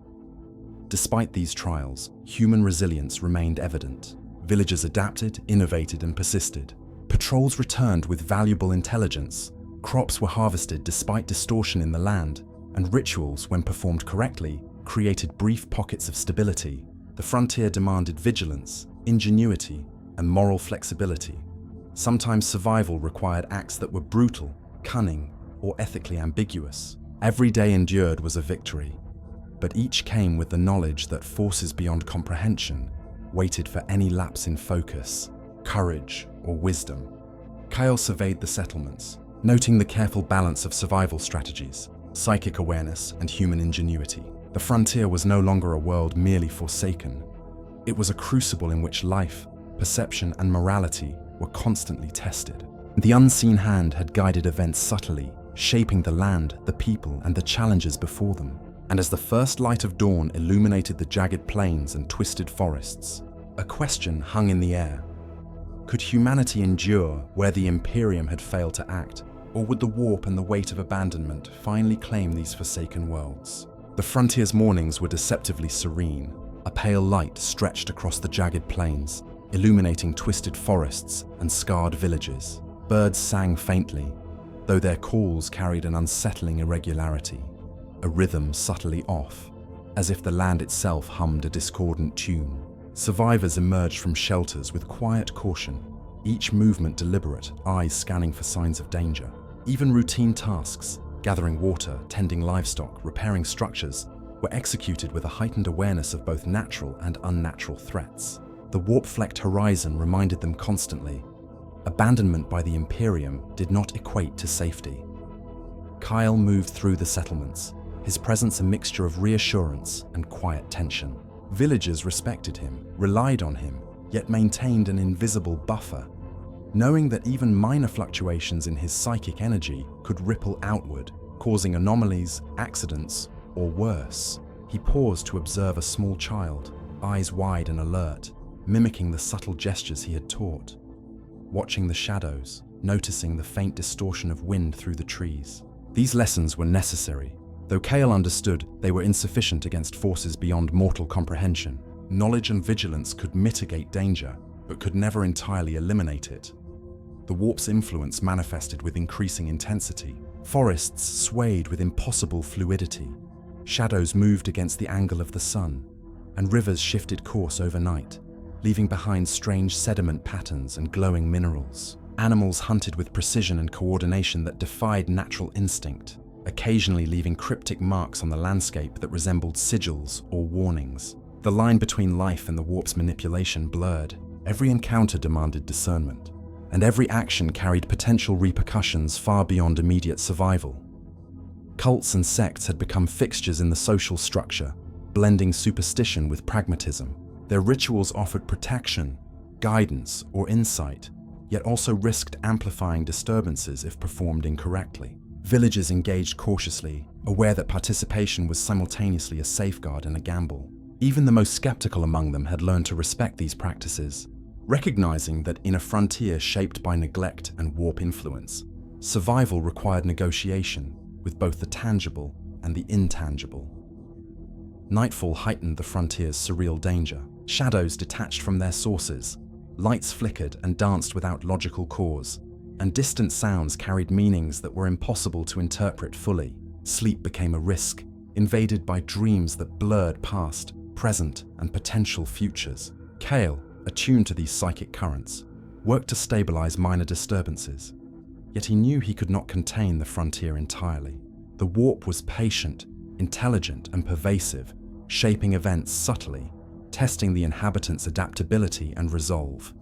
Despite these trials, human resilience remained evident. Villagers adapted, innovated, and persisted. Patrols returned with valuable intelligence. Crops were harvested despite distortion in the land, and rituals, when performed correctly, created brief pockets of stability. The frontier demanded vigilance, ingenuity, and moral flexibility. Sometimes survival required acts that were brutal, cunning, or ethically ambiguous. Every day endured was a victory, but each came with the knowledge that forces beyond comprehension waited for any lapse in focus, courage, or wisdom. Kyle surveyed the settlements, noting the careful balance of survival strategies, psychic awareness, and human ingenuity. The frontier was no longer a world merely forsaken. It was a crucible in which life, perception, and morality were constantly tested. The unseen hand had guided events subtly, shaping the land, the people, and the challenges before them. And as the first light of dawn illuminated the jagged plains and twisted forests, a question hung in the air. Could humanity endure where the Imperium had failed to act, or would the warp and the weight of abandonment finally claim these forsaken worlds? The frontier's mornings were deceptively serene. A pale light stretched across the jagged plains, illuminating twisted forests and scarred villages. Birds sang faintly, though their calls carried an unsettling irregularity, a rhythm subtly off, as if the land itself hummed a discordant tune. Survivors emerged from shelters with quiet caution, each movement deliberate, eyes scanning for signs of danger. Even routine tasks, gathering water, tending livestock, repairing structures, were executed with a heightened awareness of both natural and unnatural threats. The warp-flecked horizon reminded them constantly, abandonment by the Imperium did not equate to safety. Kyle moved through the settlements, his presence a mixture of reassurance and quiet tension. Villagers respected him, relied on him, yet maintained an invisible buffer, knowing that even minor fluctuations in his psychic energy could ripple outward, causing anomalies, accidents, or worse. He paused to observe a small child, eyes wide and alert, mimicking the subtle gestures he had taught. Watching the shadows, noticing the faint distortion of wind through the trees. These lessons were necessary, though Kale understood they were insufficient against forces beyond mortal comprehension. Knowledge and vigilance could mitigate danger, but could never entirely eliminate it. The warp's influence manifested with increasing intensity. Forests swayed with impossible fluidity. Shadows moved against the angle of the sun, and rivers shifted course overnight, leaving behind strange sediment patterns and glowing minerals. Animals hunted with precision and coordination that defied natural instinct, occasionally leaving cryptic marks on the landscape that resembled sigils or warnings. The line between life and the warp's manipulation blurred. Every encounter demanded discernment, and every action carried potential repercussions far beyond immediate survival. Cults and sects had become fixtures in the social structure, blending superstition with pragmatism. Their rituals offered protection, guidance, or insight, yet also risked amplifying disturbances if performed incorrectly. Villagers engaged cautiously, aware that participation was simultaneously a safeguard and a gamble. Even the most skeptical among them had learned to respect these practices, recognizing that in a frontier shaped by neglect and warp influence, survival required negotiation with both the tangible and the intangible. Nightfall heightened the frontier's surreal danger. Shadows detached from their sources, lights flickered and danced without logical cause, and distant sounds carried meanings that were impossible to interpret fully. Sleep became a risk, invaded by dreams that blurred past, present, and potential futures. Kale, attuned to these psychic currents, worked to stabilize minor disturbances. Yet he knew he could not contain the frontier entirely. The warp was patient, intelligent, and pervasive, shaping events subtly, testing the inhabitants' adaptability and resolve.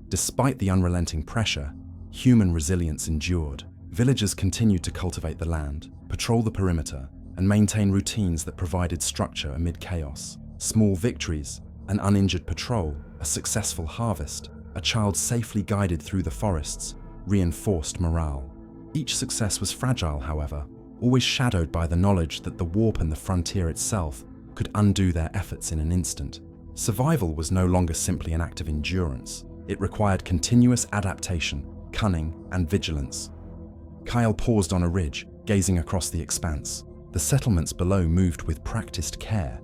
Despite the unrelenting pressure, human resilience endured. Villagers continued to cultivate the land, patrol the perimeter, and maintain routines that provided structure amid chaos. Small victories, an uninjured patrol, a successful harvest, a child safely guided through the forests, reinforced morale. Each success was fragile, however, always shadowed by the knowledge that the warp and the frontier itself could undo their efforts in an instant. Survival was no longer simply an act of endurance. It required continuous adaptation, cunning, and vigilance. Kyle paused on a ridge, gazing across the expanse. The settlements below moved with practiced care,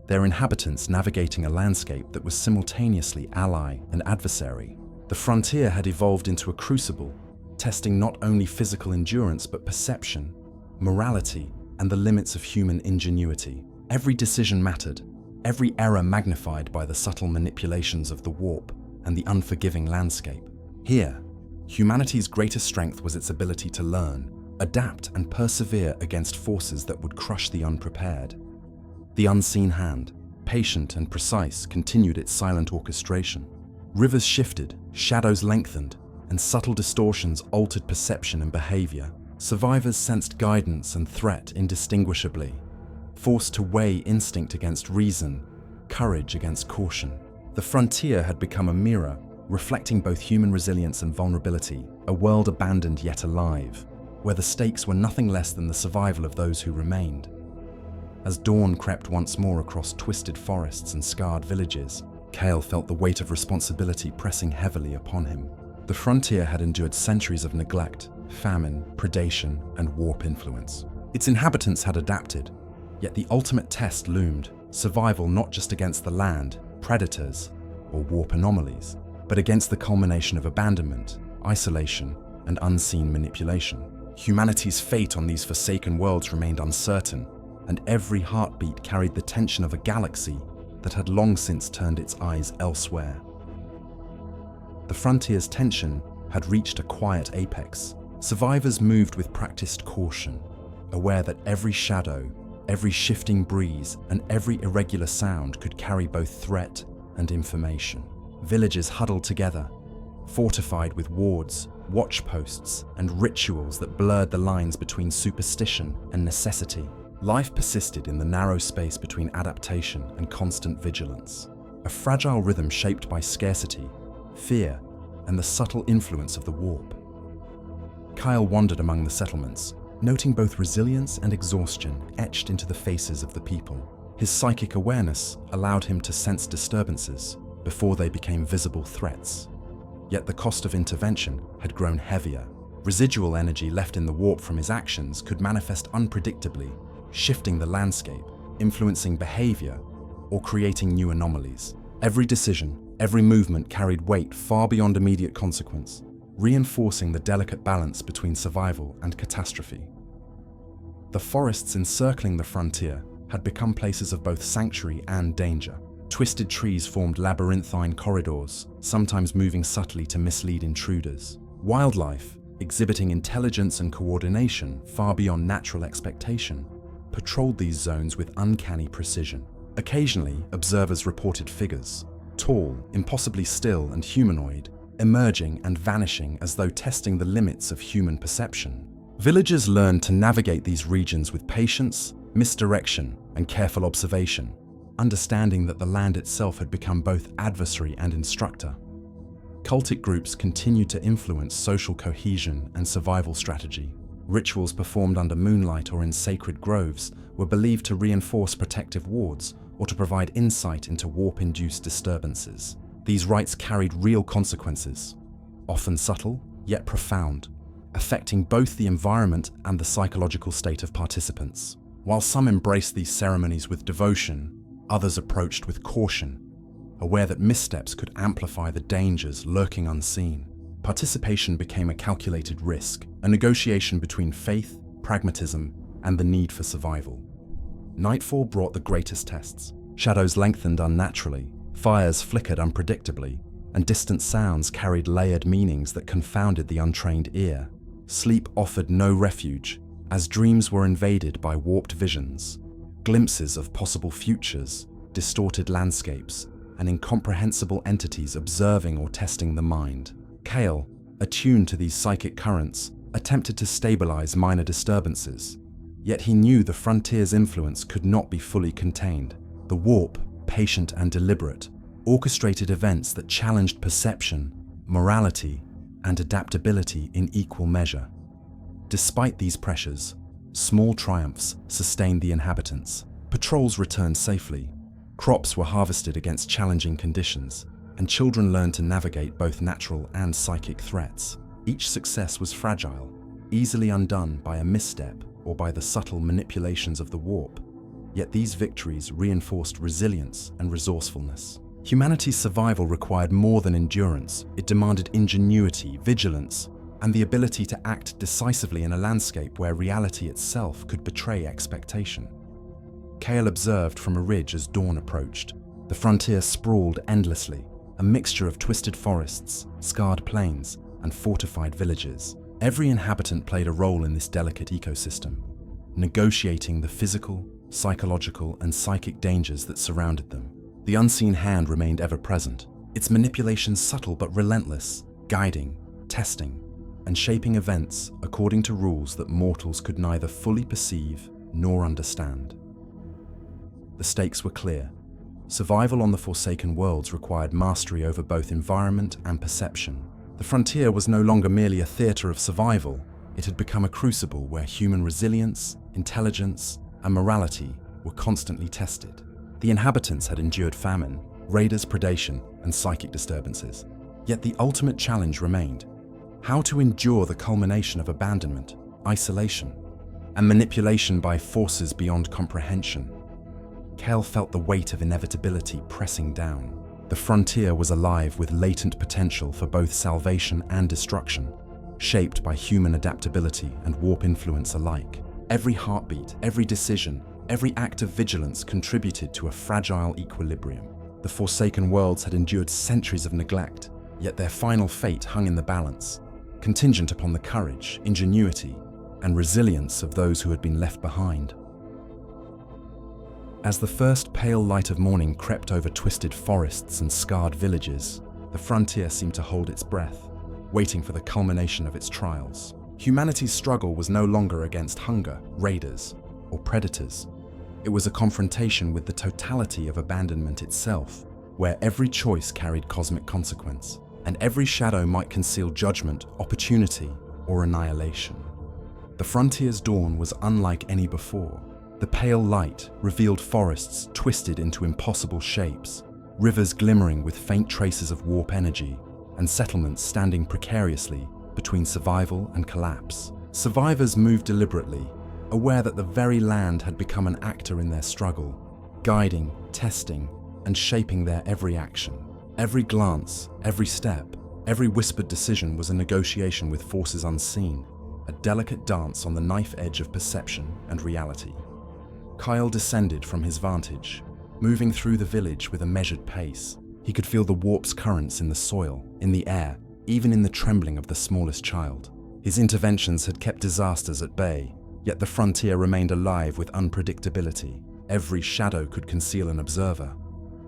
their inhabitants navigating a landscape that was simultaneously ally and adversary. The frontier had evolved into a crucible, testing not only physical endurance but perception, morality, and the limits of human ingenuity. Every decision mattered, every error magnified by the subtle manipulations of the warp and the unforgiving landscape. Here, humanity's greatest strength was its ability to learn, adapt, and persevere against forces that would crush the unprepared. The unseen hand, patient and precise, continued its silent orchestration. Rivers shifted, shadows lengthened, and subtle distortions altered perception and behavior. Survivors sensed guidance and threat indistinguishably, forced to weigh instinct against reason, courage against caution. The frontier had become a mirror, reflecting both human resilience and vulnerability, a world abandoned yet alive, where the stakes were nothing less than the survival of those who remained. As dawn crept once more across twisted forests and scarred villages, Cale felt the weight of responsibility pressing heavily upon him. The frontier had endured centuries of neglect, famine, predation, and warp influence. Its inhabitants had adapted, yet the ultimate test loomed: survival not just against the land, predators, or warp anomalies, but against the culmination of abandonment, isolation, and unseen manipulation. Humanity's fate on these forsaken worlds remained uncertain, and every heartbeat carried the tension of a galaxy that had long since turned its eyes elsewhere. The frontier's tension had reached a quiet apex. Survivors moved with practiced caution, aware that every shadow, every shifting breeze, and every irregular sound could carry both threat and information. Villages huddled together, fortified with wards, watch posts, and rituals that blurred the lines between superstition and necessity. Life persisted in the narrow space between adaptation and constant vigilance, a fragile rhythm shaped by scarcity, fear, and the subtle influence of the warp. Kyle wandered among the settlements, noting both resilience and exhaustion etched into the faces of the people. His psychic awareness allowed him to sense disturbances before they became visible threats. Yet the cost of intervention had grown heavier. Residual energy left in the warp from his actions could manifest unpredictably, shifting the landscape, influencing behavior, or creating new anomalies. Every decision, every movement carried weight far beyond immediate consequence, reinforcing the delicate balance between survival and catastrophe. The forests encircling the frontier had become places of both sanctuary and danger. Twisted trees formed labyrinthine corridors, sometimes moving subtly to mislead intruders. Wildlife, exhibiting intelligence and coordination far beyond natural expectation, patrolled these zones with uncanny precision. Occasionally, observers reported figures, tall, impossibly still and humanoid, emerging and vanishing as though testing the limits of human perception. Villagers learned to navigate these regions with patience, misdirection, and careful observation, understanding that the land itself had become both adversary and instructor. Cultic groups continued to influence social cohesion and survival strategy. Rituals performed under moonlight or in sacred groves were believed to reinforce protective wards or to provide insight into warp-induced disturbances. These rites carried real consequences, often subtle yet profound, affecting both the environment and the psychological state of participants. While some embraced these ceremonies with devotion, others approached with caution, aware that missteps could amplify the dangers lurking unseen. Participation became a calculated risk, a negotiation between faith, pragmatism, and the need for survival. Nightfall brought the greatest tests. Shadows lengthened unnaturally, fires flickered unpredictably, and distant sounds carried layered meanings that confounded the untrained ear. Sleep offered no refuge, as dreams were invaded by warped visions, glimpses of possible futures, distorted landscapes, and incomprehensible entities observing or testing the mind. Kale, attuned to these psychic currents, attempted to stabilize minor disturbances, yet he knew the frontier's influence could not be fully contained. The warp, patient and deliberate, orchestrated events that challenged perception, morality, and adaptability in equal measure. Despite these pressures, small triumphs sustained the inhabitants. Patrols returned safely, crops were harvested against challenging conditions, and children learned to navigate both natural and psychic threats. Each success was fragile, easily undone by a misstep or by the subtle manipulations of the warp. Yet these victories reinforced resilience and resourcefulness. Humanity's survival required more than endurance. It demanded ingenuity, vigilance, and the ability to act decisively in a landscape where reality itself could betray expectation. Kale observed from a ridge as dawn approached. The frontier sprawled endlessly, a mixture of twisted forests, scarred plains, and fortified villages. Every inhabitant played a role in this delicate ecosystem, negotiating the physical, psychological, and psychic dangers that surrounded them. The unseen hand remained ever present, its manipulation subtle but relentless, guiding, testing, and shaping events according to rules that mortals could neither fully perceive nor understand. The stakes were clear. Survival on the Forsaken Worlds required mastery over both environment and perception. The frontier was no longer merely a theater of survival, it had become a crucible where human resilience, intelligence, and morality were constantly tested. The inhabitants had endured famine, raiders' predation, and psychic disturbances. Yet the ultimate challenge remained: how to endure the culmination of abandonment, isolation, and manipulation by forces beyond comprehension. Kale felt the weight of inevitability pressing down. The frontier was alive with latent potential for both salvation and destruction, shaped by human adaptability and warp influence alike. Every heartbeat, every decision, every act of vigilance contributed to a fragile equilibrium. The Forsaken Worlds had endured centuries of neglect, yet their final fate hung in the balance, contingent upon the courage, ingenuity, and resilience of those who had been left behind. As the first pale light of morning crept over twisted forests and scarred villages, the frontier seemed to hold its breath, waiting for the culmination of its trials. Humanity's struggle was no longer against hunger, raiders, or predators. It was a confrontation with the totality of abandonment itself, where every choice carried cosmic consequence, and every shadow might conceal judgment, opportunity, or annihilation. The frontier's dawn was unlike any before. The pale light revealed forests twisted into impossible shapes, rivers glimmering with faint traces of warp energy, and settlements standing precariously between survival and collapse. Survivors moved deliberately, aware that the very land had become an actor in their struggle, guiding, testing, and shaping their every action. Every glance, every step, every whispered decision was a negotiation with forces unseen, a delicate dance on the knife edge of perception and reality. Kyle descended from his vantage, moving through the village with a measured pace. He could feel the warp's currents in the soil, in the air, even in the trembling of the smallest child. His interventions had kept disasters at bay, yet the frontier remained alive with unpredictability. Every shadow could conceal an observer,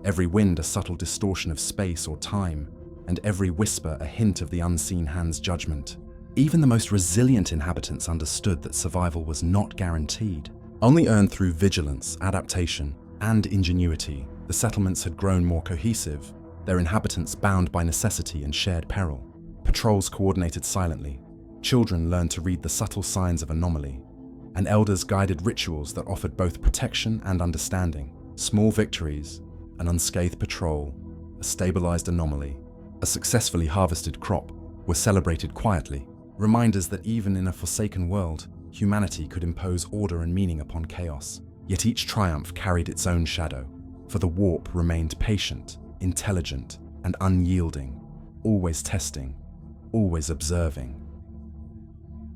every wind a subtle distortion of space or time, and every whisper a hint of the unseen hand's judgment. Even the most resilient inhabitants understood that survival was not guaranteed. Only earned through vigilance, adaptation, and ingenuity, the settlements had grown more cohesive, their inhabitants bound by necessity and shared peril. Patrols coordinated silently, children learned to read the subtle signs of anomaly, and elders guided rituals that offered both protection and understanding. Small victories, an unscathed patrol, a stabilized anomaly, a successfully harvested crop were celebrated quietly, reminders that even in a forsaken world, humanity could impose order and meaning upon chaos. Yet each triumph carried its own shadow, for the warp remained patient, intelligent, and unyielding, always testing, always observing.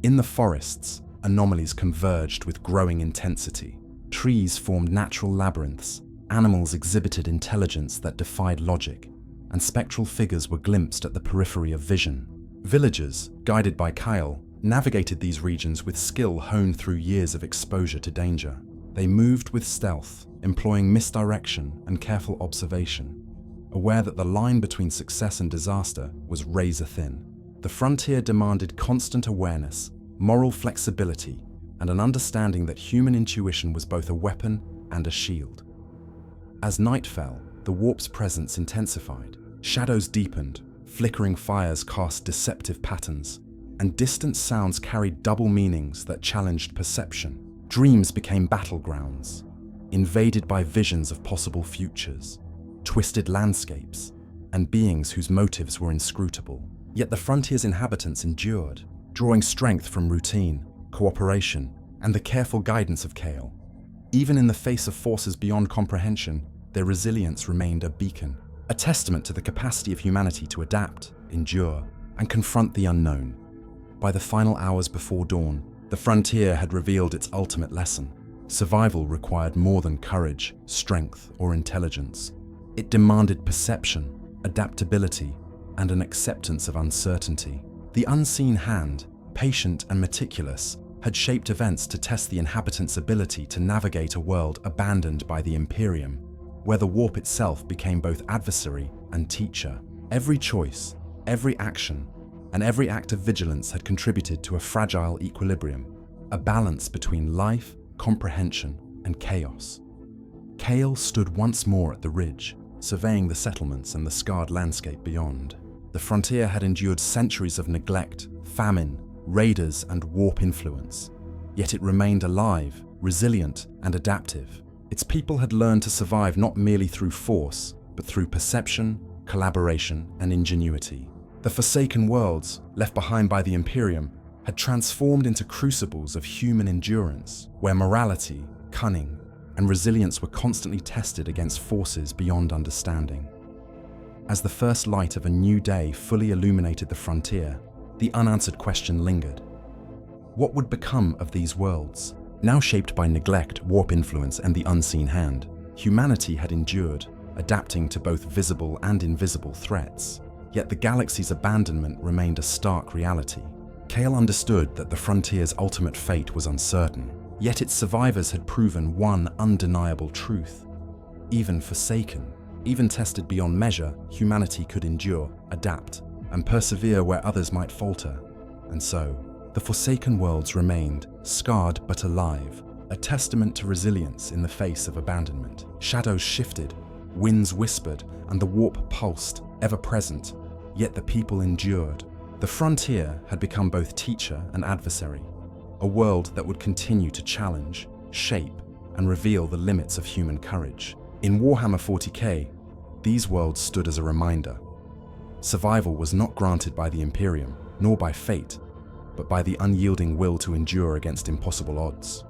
In the forests, anomalies converged with growing intensity. Trees formed natural labyrinths, animals exhibited intelligence that defied logic, and spectral figures were glimpsed at the periphery of vision. Villagers, guided by Kyle, navigated these regions with skill honed through years of exposure to danger. They moved with stealth, employing misdirection and careful observation, aware that the line between success and disaster was razor thin. The frontier demanded constant awareness, moral flexibility, and an understanding that human intuition was both a weapon and a shield. As night fell, the warp's presence intensified. Shadows deepened, flickering fires cast deceptive patterns, and distant sounds carried double meanings that challenged perception. Dreams became battlegrounds, invaded by visions of possible futures, twisted landscapes, and beings whose motives were inscrutable. Yet the frontier's inhabitants endured, drawing strength from routine, cooperation, and the careful guidance of Kale. Even in the face of forces beyond comprehension, their resilience remained a beacon, a testament to the capacity of humanity to adapt, endure, and confront the unknown. By the final hours before dawn, the frontier had revealed its ultimate lesson. Survival required more than courage, strength, or intelligence. It demanded perception, adaptability, and an acceptance of uncertainty. The unseen hand, patient and meticulous, had shaped events to test the inhabitants' ability to navigate a world abandoned by the Imperium, where the warp itself became both adversary and teacher. Every choice, every action, and every act of vigilance had contributed to a fragile equilibrium, a balance between life, comprehension, and chaos. Kale stood once more at the ridge, surveying the settlements and the scarred landscape beyond. The frontier had endured centuries of neglect, famine, raiders, and warp influence, yet it remained alive, resilient, and adaptive. Its people had learned to survive not merely through force, but through perception, collaboration, and ingenuity. The forsaken worlds, left behind by the Imperium, had transformed into crucibles of human endurance, where morality, cunning, and resilience were constantly tested against forces beyond understanding. As the first light of a new day fully illuminated the frontier, the unanswered question lingered. What would become of these worlds? Now shaped by neglect, warp influence, and the unseen hand, humanity had endured, adapting to both visible and invisible threats. Yet the galaxy's abandonment remained a stark reality. Kale understood that the frontier's ultimate fate was uncertain, yet its survivors had proven one undeniable truth. Even forsaken, even tested beyond measure, humanity could endure, adapt, and persevere where others might falter. And so, the Forsaken Worlds remained, scarred but alive, a testament to resilience in the face of abandonment. Shadows shifted, winds whispered, and the warp pulsed, ever present, yet the people endured. The frontier had become both teacher and adversary, a world that would continue to challenge, shape, and reveal the limits of human courage. In Warhammer 40K, these worlds stood as a reminder. Survival was not granted by the Imperium, nor by fate, but by the unyielding will to endure against impossible odds.